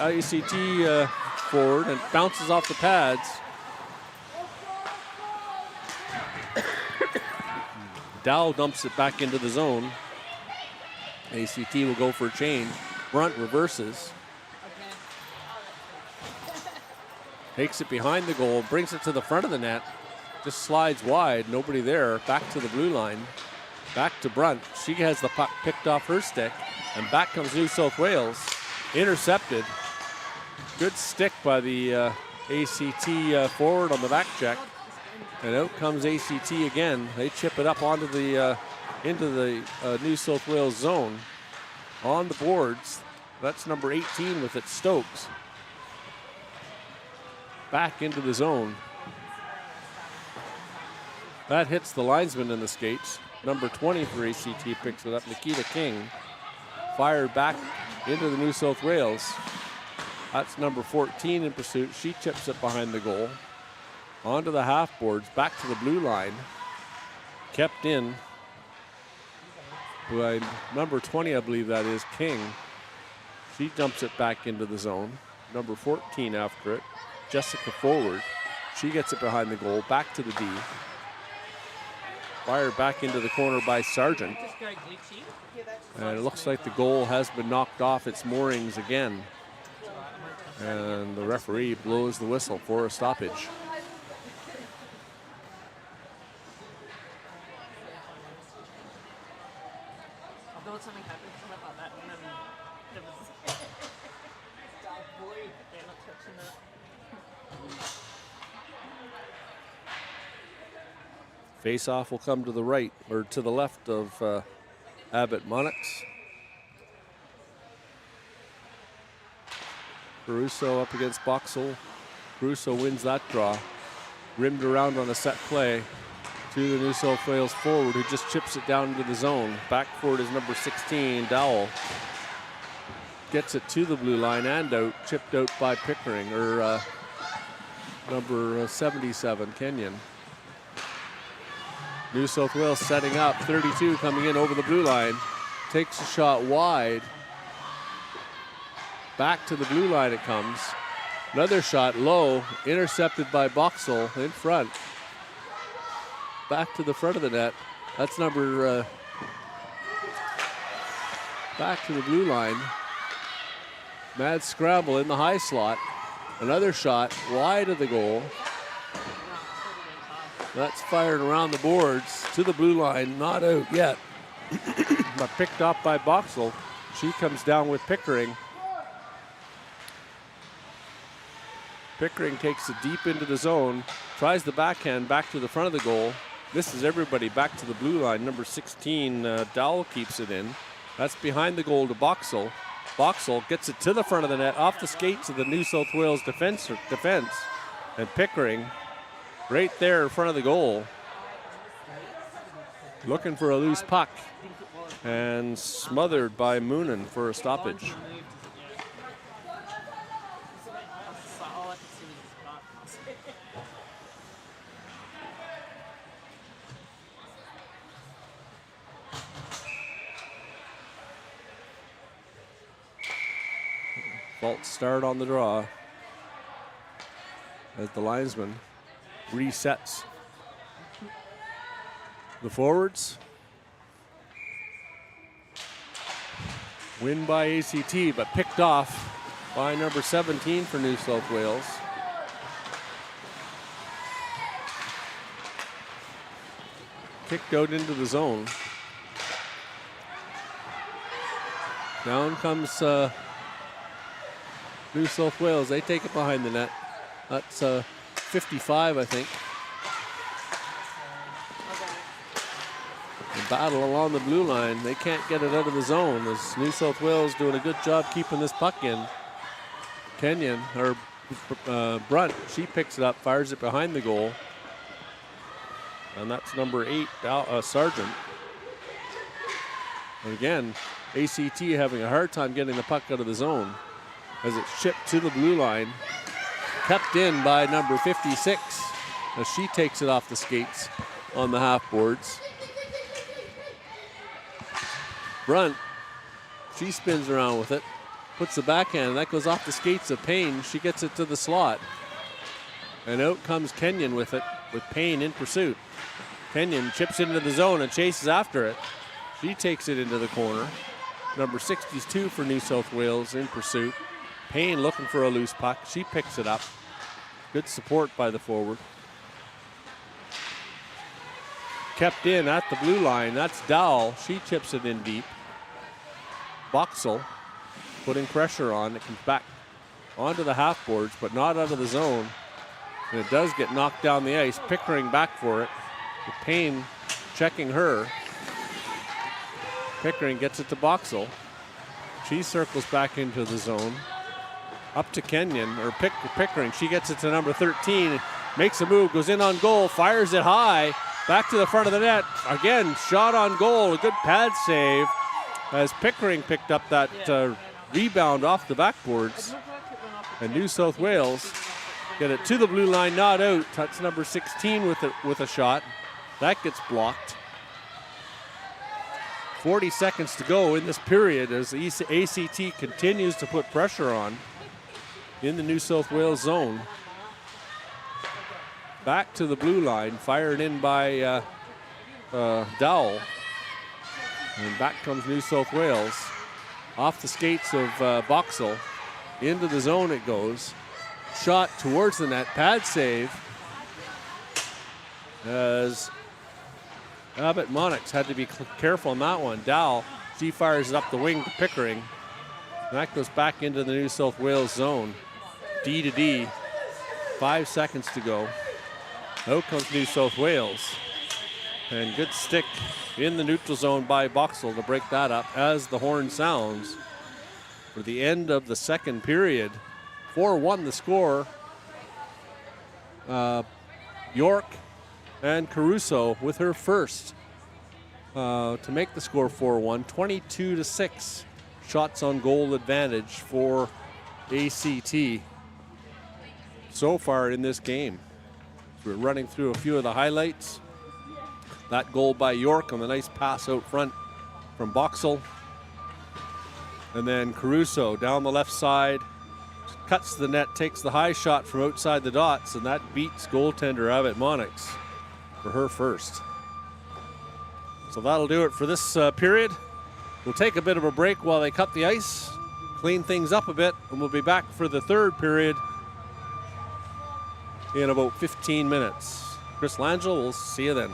ACT forward and bounces off the pads. Dow dumps it back into the zone. ACT will go for a change. Brunt reverses. Takes it behind the goal, brings it to the front of the net. Just slides wide, nobody there. Back to the blue line. Back to Brunt. She has the puck picked off her stick. And back comes New South Wales. Intercepted. Good stick by the ACT forward on the back check. And out comes ACT again. They chip it up onto the into the New South Wales zone. On the boards. That's number 18 with it, Stokes. Back into the zone. That hits the linesman in the skates. Number 20 for ACT picks it up, Nikita King. Fired back into the New South Wales. That's number 14 in pursuit. She chips it behind the goal. Onto the half boards, back to the blue line. Kept in by number 20, I believe that is, King. She jumps it back into the zone. Number 14 after it, Jessica forward. She gets it behind the goal, back to the D. Fired back into the corner by Sargent. Just go glitchy. And it looks like the goal has been knocked off its moorings again. And the referee blows the whistle for a stoppage. I thought something happened, something like that, and then there was they're not touching it. Face-off will come to the right, or to the left of Abbott Monix. Caruso up against Boxall. Caruso wins that draw. Rimmed around on a set play to the New South Wales forward, who just chips it down into the zone. Back forward is number 16, Dowell. Gets it to the blue line and out, chipped out by Pickering, or number 77, Kenyon. New South Wales setting up, 32 coming in over the blue line. Takes a shot wide. Back to the blue line it comes. Another shot low, intercepted by Boxall in front. Back to the front of the net. That's number, back to the blue line. Mad scramble in the high slot. Another shot wide of the goal. That's fired around the boards to the blue line, not out yet, but picked up by Boxall. She comes down with Pickering. Pickering takes it deep into the zone, tries the backhand back to the front of the goal. Misses everybody back to the blue line. Number 16, Dowell keeps it in. That's behind the goal to Boxall. Boxall gets it to the front of the net, off the skates of the New South Wales defense. And Pickering, right there in front of the goal, looking for a loose puck, and smothered by Moonen for a stoppage. False start on the draw as the linesman resets. The forwards win by ACT, but picked off by number 17 for New South Wales. Kicked out into the zone. Down comes New South Wales. They take it behind the net. That's 55, I think. The battle along the blue line. They can't get it out of the zone as New South Wales doing a good job keeping this puck in. Kenyon, or Brunt, she picks it up, fires it behind the goal. And that's number 8, Sargent. And again, ACT having a hard time getting the puck out of the zone as it's shipped to the blue line. Kept in by number 56 as she takes it off the skates on the half boards. Brunt, she spins around with it, puts the backhand, and that goes off the skates of Payne. She gets it to the slot. And out comes Kenyon with it, with Payne in pursuit. Kenyon chips into the zone and chases after it. She takes it into the corner. Number 62 for New South Wales in pursuit. Payne looking for a loose puck. She picks it up. Good support by the forward. Kept in at the blue line. That's Dowell. She chips it in deep. Boxall putting pressure on. It comes back onto the half boards, but not out of the zone. And it does get knocked down the ice. Pickering back for it. With Payne checking her. Pickering gets it to Boxall. She circles back into the zone. Up to Kenyon, or Pickering. She gets it to number 13. Makes a move, goes in on goal, fires it high. Back to the front of the net. Again, shot on goal. A good pad save as Pickering picked up that rebound off the backboards. And New South Wales get it to the blue line, not out. That's number 16 with a shot. That gets blocked. 40 seconds to go in this period as the ACT continues to put pressure on in the New South Wales zone. Back to the blue line, fired in by Dowell. And back comes New South Wales. Off the skates of BOXALL. Into the zone it goes. Shot towards the net, pad save. As Abbott Monix had to be careful on that one. Dowell, she fires it up the wing to Pickering. And that goes back into the New South Wales zone. D to D, 5 seconds to go. Out comes New South Wales. And good stick in the neutral zone by BOXALL to break that up as the horn sounds for the end of the second period. 4-1 the score. York and Caruso with her first to make the score 4-1, 22-6. Shots on goal advantage for ACT so far in this game. We're running through a few of the highlights. That goal by York on the nice pass out front from BOXALL. And then Caruso down the left side, cuts the net, takes the high shot from outside the dots, and that beats goaltender Abbott Monix for her first. So that'll do it for this period. We'll take a bit of a break while they cut the ice, clean things up a bit, and we'll be back for the third period in about 15 minutes. Chris Langell, we'll see you then.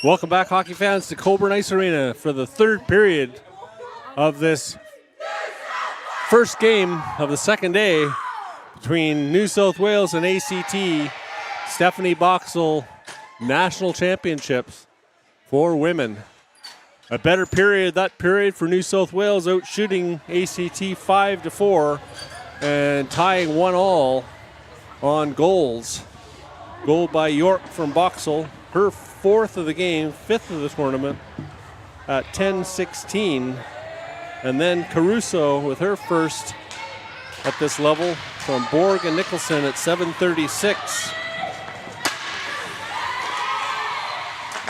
Welcome back, hockey fans, to Cockburn Ice Arena for the third period of this first game of the second day between New South Wales and ACT Stephanie BOXALL National Championships for women. A better period, that period for New South Wales, out shooting ACT 5-4 and tying 1-1 on goals. Goal by York from BOXALL, her fourth of the game, fifth of the tournament at 10-16. And then Caruso with her first at this level from Borg and Nicholson at 7:36.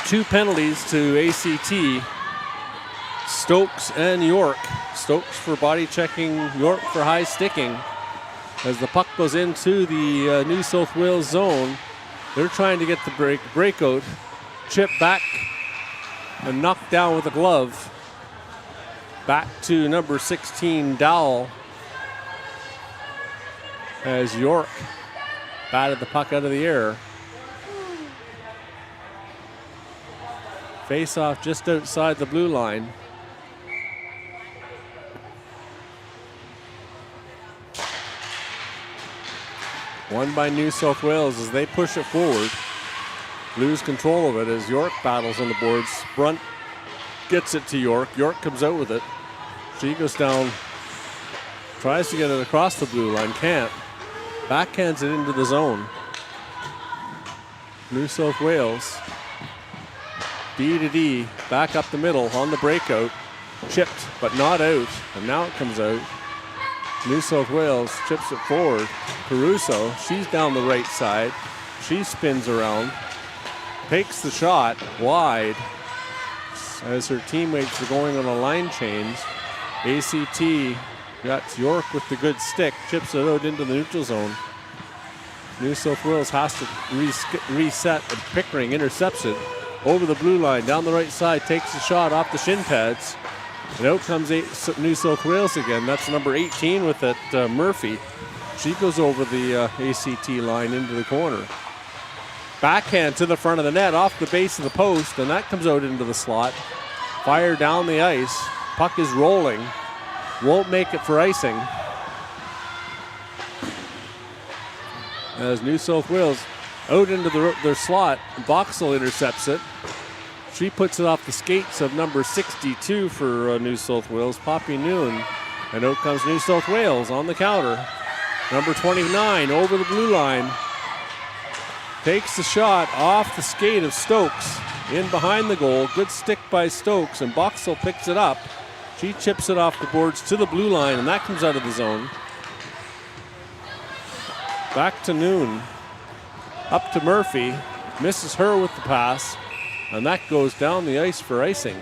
2 penalties to ACT, Stokes and York. Stokes for body checking, York for high sticking. As the puck goes into the New South Wales zone, they're trying to get the breakout. Chip back and knocked down with a glove. Back to number 16, Dowell, as York batted the puck out of the air. Face off just outside the blue line. Won by New South Wales as they push it forward. Lose control of it as York battles on the boards. Brunt gets it to York. York comes out with it. She goes down, tries to get it across the blue line, can't. Backhands it into the zone. New South Wales, D to D, back up the middle on the breakout. Chipped, but not out, and now it comes out. New South Wales chips it forward. Caruso, she's down the right side. She spins around, takes the shot wide as her teammates are going on a line change. ACT got York with the good stick, chips it out into the neutral zone. New South Wales has to reset, and Pickering intercepts it over the blue line, down the right side, takes the shot off the shin pads. And out comes New South Wales again. That's number 18 with it, Murphy. She goes over the ACT line into the corner. Backhand to the front of the net, off the base of the post, and that comes out into the slot. Fire down the ice. Puck is rolling. Won't make it for icing. As New South Wales out into their slot, BOXALL intercepts it. She puts it off the skates of number 62 for New South Wales, Poppy Noon. And out comes New South Wales on the counter. Number 29 over the blue line. Takes the shot off the skate of Stokes. In behind the goal. Good stick by Stokes, and BOXALL picks it up. She chips it off the boards to the blue line, and that comes out of the zone. Back to Noon. Up to Murphy. Misses her with the pass, and that goes down the ice for icing.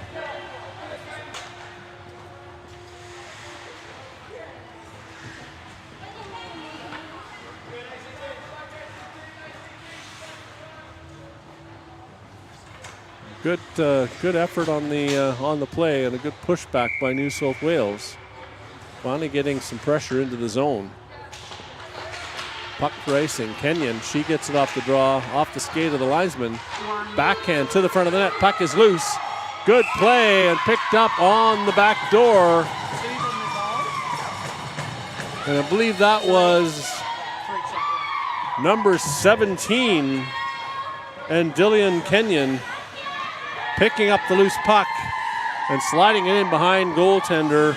Good effort on the play, and a good pushback by New South Wales. Finally getting some pressure into the zone. Puck for icing. Kenyon, she gets it off the draw, off the skate of the linesman. Backhand to the front of the net. Puck is loose. Good play and picked up on the back door. And I believe that was number 17 and Dillian Kenyon picking up the loose puck and sliding it in behind goaltender.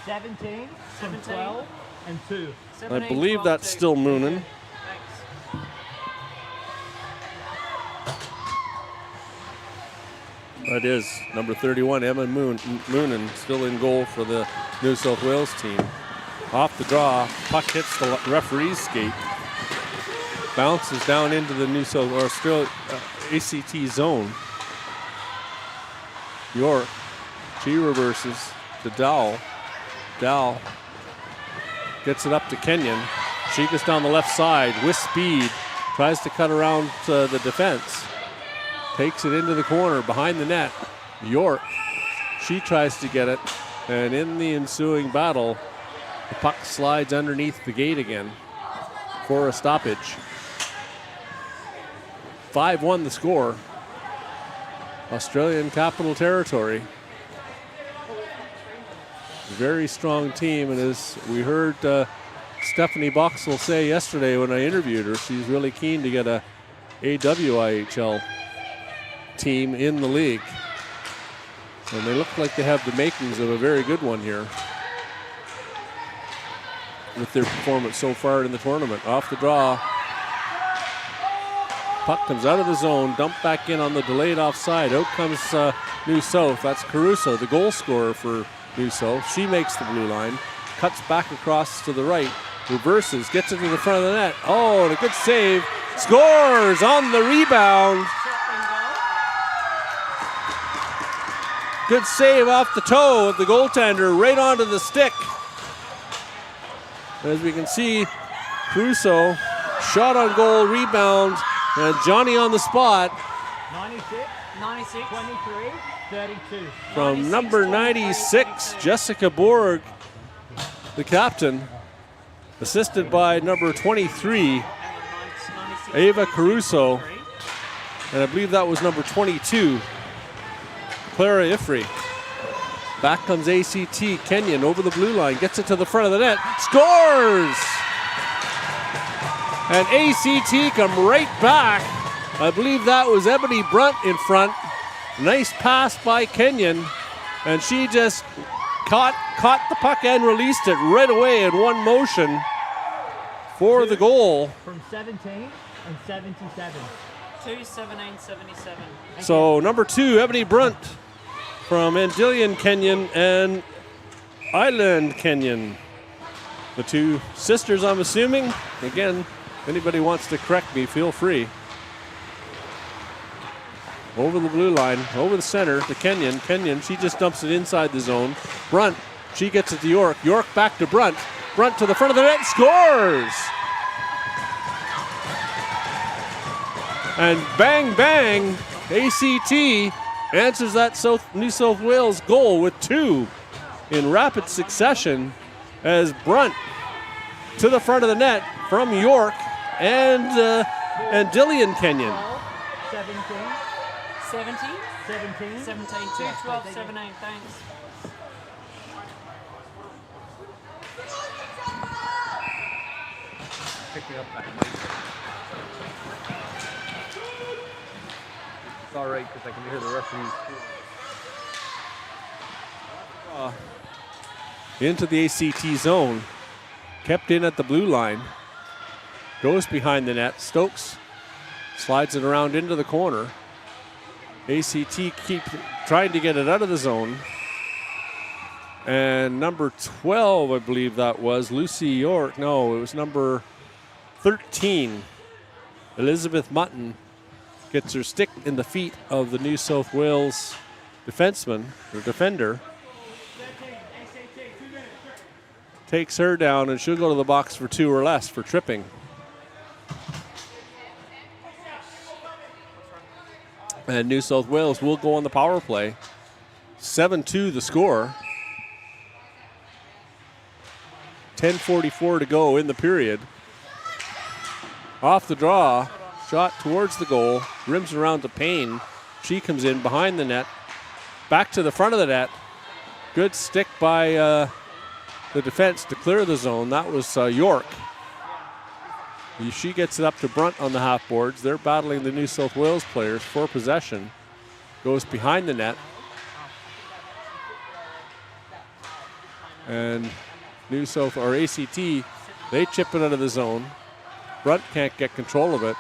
17, 12, and 2. I believe that's still Moonen. That is number 31, Emma Moonen, still in goal for the New South Wales team. Off the draw, puck hits the referee's skate. Bounces down into the New South or still ACT zone. York, she reverses to Dowell. Dowell gets it up to Kenyon. She gets down the left side with speed, tries to cut around the defense. Takes it into the corner behind the net. York, she tries to get it, and in the ensuing battle, the puck slides underneath the gate again for a stoppage. 5-1 the score. Australian Capital Territory. Very strong team, and as we heard Stephanie Boxall say yesterday when I interviewed her, she's really keen to get a AWIHL team in the league. And they look like they have the makings of a very good one here with their performance so far in the tournament. Off the draw. Puck comes out of the zone, dumped back in on the delayed offside. Out comes New South. That's Caruso, the goal scorer for New South. She makes the blue line, cuts back across to the right, reverses, gets it to the front of the net. Oh, and a good save. Scores on the rebound. Good save off the toe of the goaltender, right onto the stick. As we can see, Caruso, shot on goal, rebound, and Johnny on the spot. 96, 23, 32. From number 96, Jessica Borg, the captain, assisted by number 23, Ava Caruso, and I believe that was number 22, Clara Ifrey. Back comes ACT, Kenyon over the blue line, gets it to the front of the net, scores! And ACT come right back. I believe that was Ebony Brunt in front. Nice pass by Kenyon, and she just caught the puck and released it right away in one motion for the goal. From 17 and 77. 2-17-77. So number 2, Ebony Brunt from Antillian Kenyon and Island Kenyon. The two sisters, I'm assuming. Again, if anybody wants to correct me, feel free. Over the blue line, over the center to Kenyon. Kenyon, she just dumps it inside the zone. Brunt, she gets it to York. York back to Brunt. Brunt to the front of the net, scores! And bang, bang, ACT answers that New South Wales goal with 2 in rapid succession as Brunt to the front of the net from York and Dillian Kenyon. 17. 17? 17. 17, 2, 12, 17, thanks. Picking up that mic. It's all right because I can hear the referees. Into the ACT zone, kept in at the blue line, goes behind the net. Stokes slides it around into the corner. ACT keeps trying to get it out of the zone. And number 12, I believe that was, Lucy York. No, it was number 13. Elizabeth Mutton gets her stick in the feet of the New South Wales defenseman, or defender. Takes her down, and she'll go to the box for 2 or less for tripping. And New South Wales will go on the power play. 7-2 the score. 10:44 to go in the period. Off the draw, shot towards the goal, rims around to Payne. She comes in behind the net, back to the front of the net. Good stick by the defense to clear the zone. That was York. She gets it up to Brunt on the half boards. They're battling the New South Wales players for possession. Goes behind the net. And New South, or ACT, they chip it out of the zone. Brunt can't get control of it,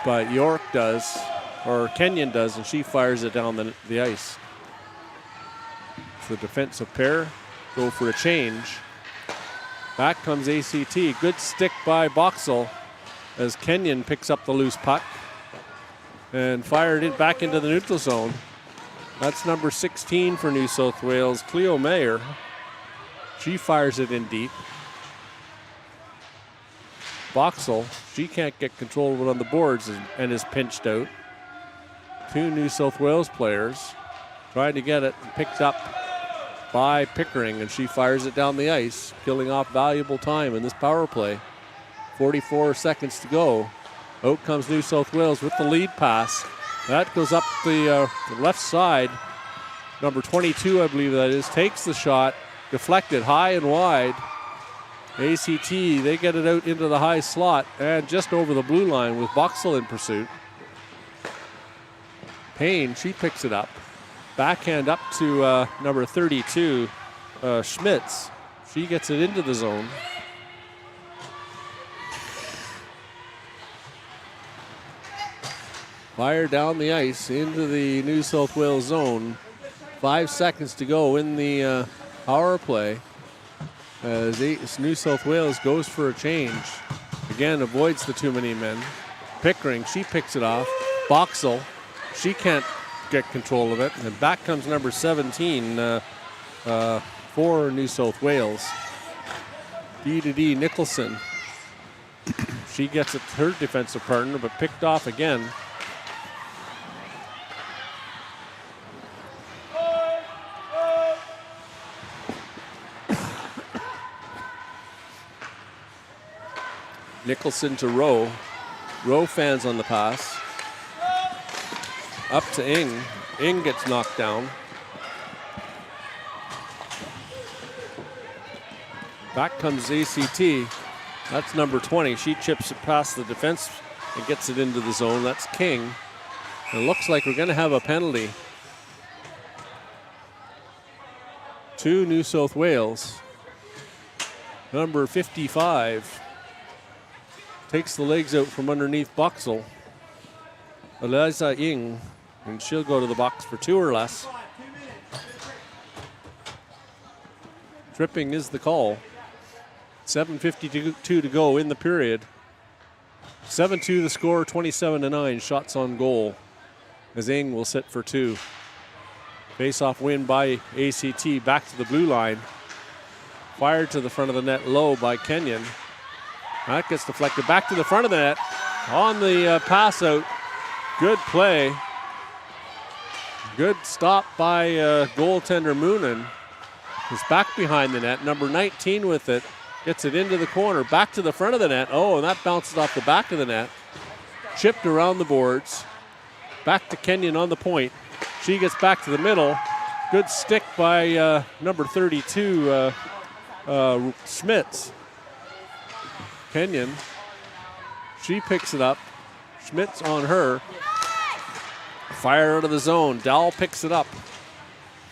but York does, or Kenyon does, and she fires it down the ice. So the defensive pair go for a change. Back comes ACT. Good stick by Boxall as Kenyon picks up the loose puck and fired it back into the neutral zone. That's number 16 for New South Wales, Cleo Mayer. She fires it in deep. Boxall, she can't get control of it on the boards and is pinched out. 2 New South Wales players trying to get it, picked up by Pickering, and she fires it down the ice, killing off valuable time in this power play. 44 seconds to go. Out comes New South Wales with the lead pass. That goes up the left side. Number 22, I believe that is, takes the shot, deflected high and wide. ACT, they get it out into the high slot and just over the blue line with BOXALL in pursuit. Payne, she picks it up. Backhand up to number 32, Schmitz. She gets it into the zone. Fire down the ice into the New South Wales zone. 5 seconds to go in the power play as New South Wales goes for a change. Again, avoids the too many men. Pickering, she picks it off. BOXALL, she can't get control of it. And back comes number 17 for New South Wales. D Nicholson. She gets it to her defensive partner, but picked off again. Nicholson to Rowe. Rowe fans on the pass. Up to Ing. Ing gets knocked down. Back comes ACT. That's number 20. She chips it past the defense and gets it into the zone. That's King. It looks like we're going to have a penalty to New South Wales. Number 55 takes the legs out from underneath BOXALL. Eliza Ing, and she'll go to the box for 2 or less. Tripping is the call. 7:52 to go in the period. 7-2 the score, 27-9 shots on goal as Ing will sit for 2. Face-off win by ACT back to the blue line. Fired to the front of the net low by Kenyon. That gets deflected back to the front of the net. On the pass out. Good play. Good stop by goaltender Moonen. He's back behind the net. Number 19 with it. Gets it into the corner. Back to the front of the net. Oh, and that bounces off the back of the net. Chipped around the boards. Back to Kenyon on the point. She gets back to the middle. Good stick by number 32, Schmitz. Kenyon, she picks it up. Schmitz on her. Fire out of the zone. Dowell picks it up.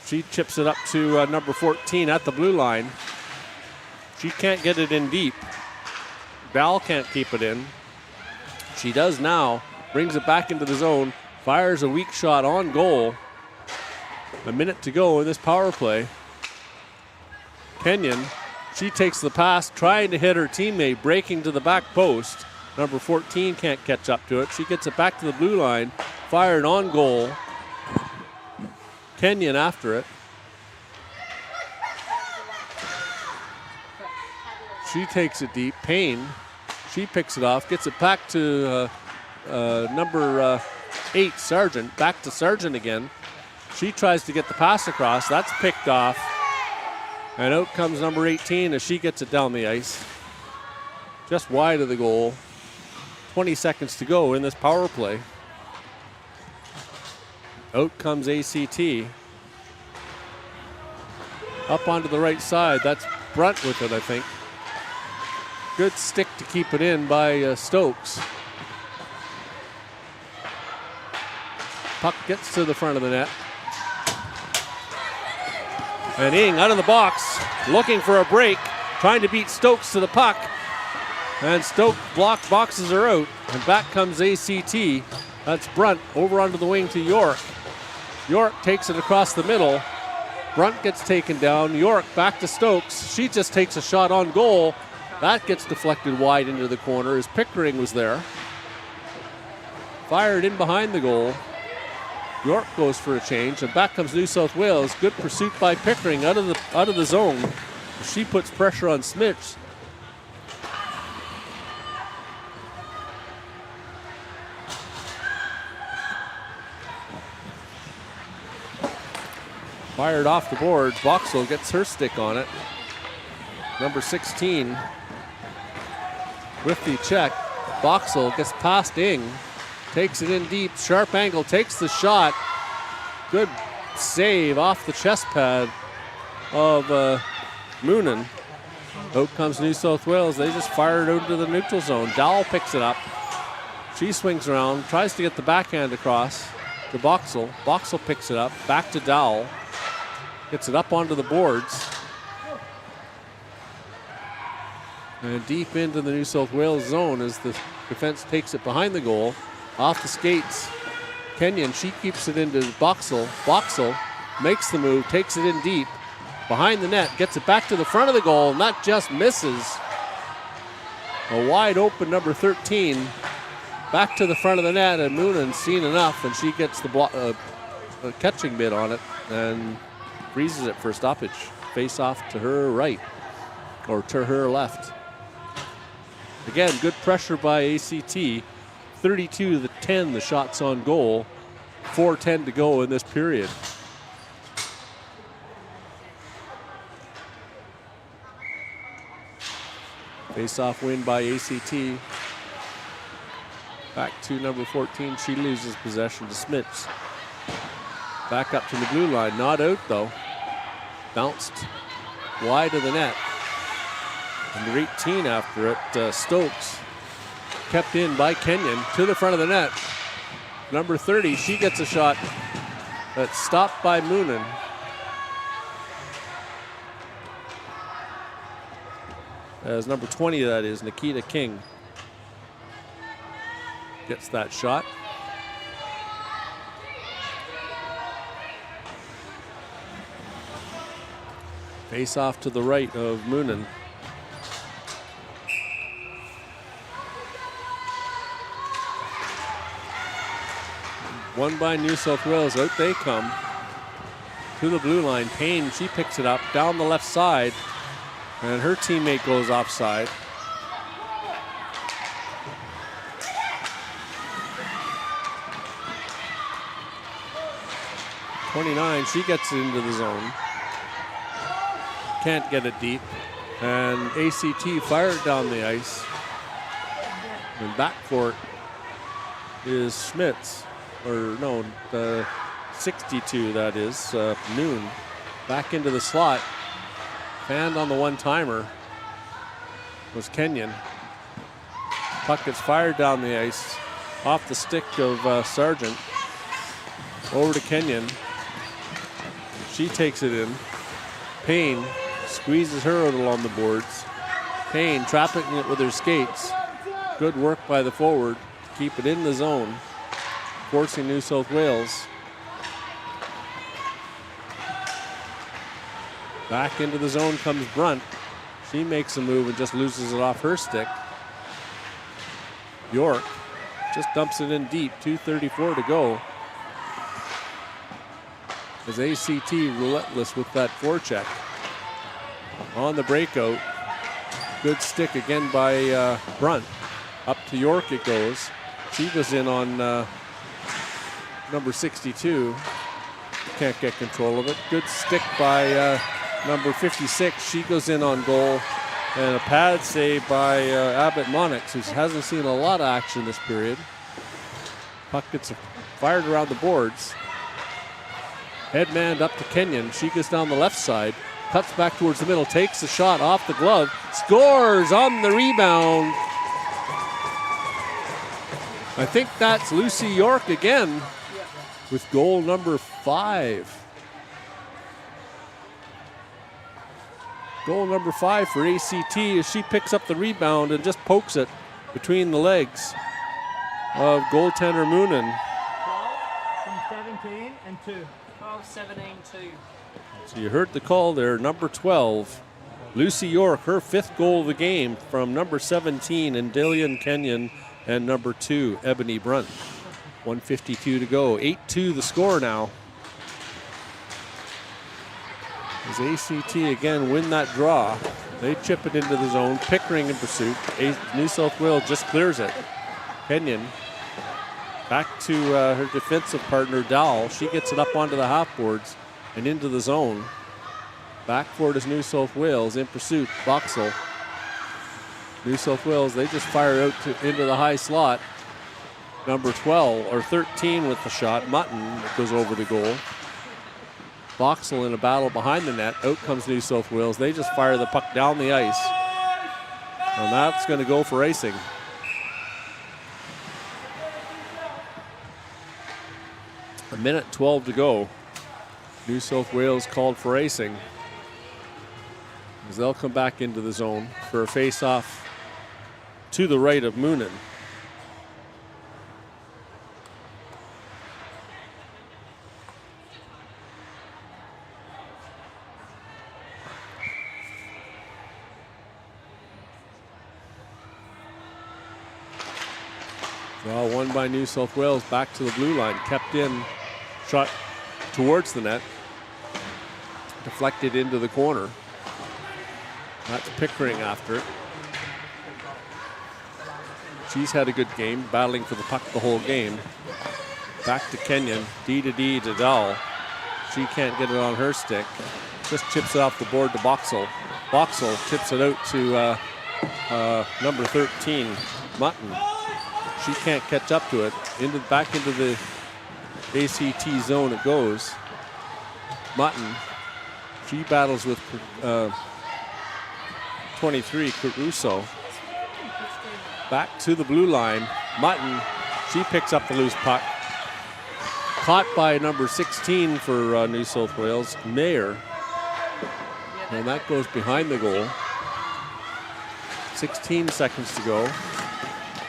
She chips it up to number 14 at the blue line. She can't get it in deep. Dowell can't keep it in. She does now. Brings it back into the zone. Fires a weak shot on goal. A minute to go in this power play. Kenyon, she takes the pass, trying to hit her teammate, breaking to the back post. Number 14 can't catch up to it. She gets it back to the blue line, fired on goal. Kenyon after it. She takes it deep. Payne, she picks it off, gets it back to number 8, Sargent. Back to Sargent again. She tries to get the pass across. That's picked off. And out comes number 18 as she gets it down the ice. Just wide of the goal. 20 seconds to go in this power play. Out comes ACT. Up onto the right side. That's Brunt with it, I think. Good stick to keep it in by Stokes. Puck gets to the front of the net. And Ing out of the box, looking for a break, trying to beat Stokes to the puck. And Stokes boxes her out, and back comes ACT. That's Brunt over onto the wing to York. York takes it across the middle. Brunt gets taken down. York back to Stokes. She just takes a shot on goal. That gets deflected wide into the corner as Pickering was there. Fired in behind the goal. York goes for a change, and back comes New South Wales. Good pursuit by Pickering out of the zone. She puts pressure on Smith. Fired off the boards. BOXALL gets her stick on it. Number 16 with the check. BOXALL gets past Ing. Takes it in deep. Sharp angle. Takes the shot. Good save off the chest pad of Moonen. Out comes New South Wales. They just fire it out into the neutral zone. Dowell picks it up. She swings around, tries to get the backhand across to BOXALL. BOXALL picks it up, back to Dowell. Gets it up onto the boards. And deep into the New South Wales zone as the defense takes it behind the goal. Off the skates. Kenyon, she keeps it into BOXALL. BOXALL makes the move, takes it in deep. Behind the net, gets it back to the front of the goal, and that just misses. A wide open number 13. Back to the front of the net, and Moonen's seen enough, and she gets the catching bid on it and freezes it for a stoppage. Face off to her right, or to her left. Again, good pressure by ACT. 32-10, the shots on goal. 4:10 to go in this period. Face-off win by ACT. Back to number 14. She loses possession to Smits. Back up to the blue line. Not out, though. Bounced wide of the net. Number 18 after it. Stokes. Kept in by Kenyon to the front of the net. Number 30, she gets a shot that's stopped by Moonen. As number 20, that is, Nikita King. Gets that shot. Face off to the right of Moonen. Won by New South Wales. Out they come to the blue line. Payne, she picks it up down the left side, and her teammate goes offside. .29, she gets it into the zone. Can't get it deep. And ACT fired down the ice. And backcourt is Smits. Or no, 62 that is, Noon. Back into the slot. Fanned on the one-timer was Kenyon. Puck gets fired down the ice. Off the stick of Sargent. Over to Kenyon. She takes it in. Payne squeezes her out along the boards. Payne trapping it with her skates. Good work by the forward to keep it in the zone, forcing New South Wales. Back into the zone comes Brunt. She makes a move and just loses it off her stick. York just dumps it in deep, 2:34 to go. As ACT relentless with that forecheck. On the breakout. Good stick again by Brunt. Up to York it goes. She goes in on number 62. Can't get control of it. Good stick by number 56. She goes in on goal. And a pad save by Abbott Monix, who hasn't seen a lot of action this period. Puck gets fired around the boards. Headman up to Kenyon. She goes down the left side. Cuts back towards the middle. Takes the shot off the glove. Scores on the rebound. I think that's Lucy York again with goal number 5. Goal number 5 for ACT as she picks up the rebound and just pokes it between the legs of goaltender Moonen. 12 from 17 and 2. 12, 17, 2. So you heard the call there, number 12. Lucy York, her 5th goal of the game from number 17, Dillian Kenyon, and number 2, Ebony Brunt. 1:52 to go. 8-2 the score now. As ACT again win that draw, they chip it into the zone. Pickering in pursuit. New South Wales just clears it. Kenyon back to her defensive partner Dowell. She gets it up onto the half boards and into the zone. Back for it is New South Wales in pursuit. BOXALL. New South Wales, they just fire out into the high slot. number 12 or 13 with the shot. Mutton goes over the goal. BOXALL in a battle behind the net. Out comes New South Wales. They just fire the puck down the ice. And that's going to go for icing. A minute 12 to go. New South Wales called for icing, as they'll come back into the zone for a face-off to the right of Moonen. Well, won by New South Wales, back to the blue line, kept in, shot towards the net, deflected into the corner. That's Pickering after it. She's had a good game, battling for the puck the whole game. Back to Kenyon, D to D to Dahl. She can't get it on her stick. Just chips it off the board to BOXALL. BOXALL chips it out to number 13, Mutton. She can't catch up to it. Back into the ACT zone it goes. Mutton, she battles with 23, Caruso. Back to the blue line. Mutton, she picks up the loose puck. Caught by number 16 for New South Wales, Mayer. And that goes behind the goal. 16 seconds to go.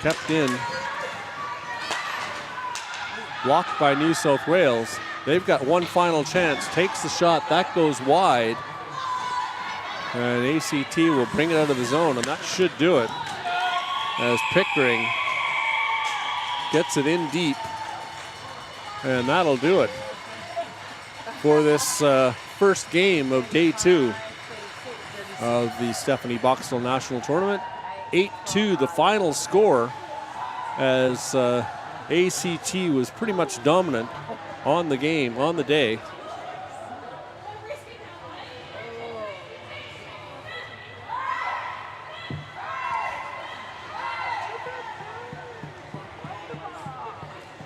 Kept in. Blocked by New South Wales. They've got one final chance. Takes the shot. That goes wide. And ACT will bring it out of the zone, and that should do it. As Pickering gets it in deep. And that'll do it for this first game of day 2 of the Stephanie BOXALL National Tournament. 8-2 the final score, as ACT was pretty much dominant on the game, on the day.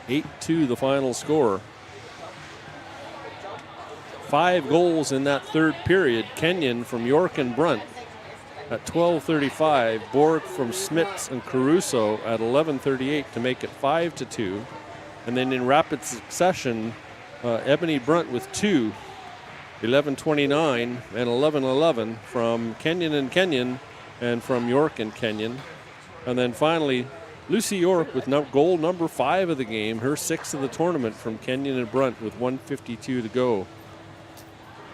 (8-2) the final score. 5 goals in that third period. Kenyon from York and Brunt at 12:35. Borg from Smits and Caruso at 11:38 to make it 5-2. And then in rapid succession, Ebony Brunt with 2, 11:29 and 11:11 from Kenyon and from York and Kenyon. And then finally, Lucy York with goal number 5 of the game, her 6th of the tournament from Kenyon and Brunt with 1:52 to go.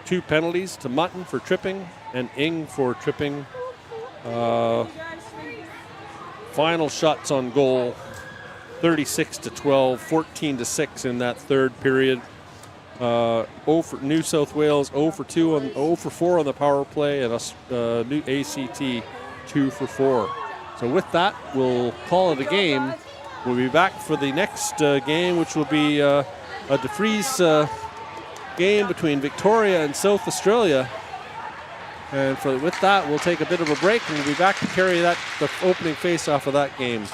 2 penalties to Mutton for tripping and Ing for tripping. Final shots on goal, 36-12, 14-6 in that third period. 0 for New South Wales, 0 for 2 on 0 for 4 on the power play, and new ACT 2 for 4. So with that, we'll call it a game. We'll be back for the next game, which will be a DeFries game between Victoria and South Australia. And with that, we'll take a bit of a break, and we'll be back to carry the opening face-off of that game.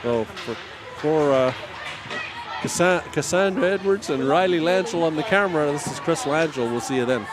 So for Cassandra Edwards and Riley Lanchel on the camera, this is Chris Lanchel. We'll see you then.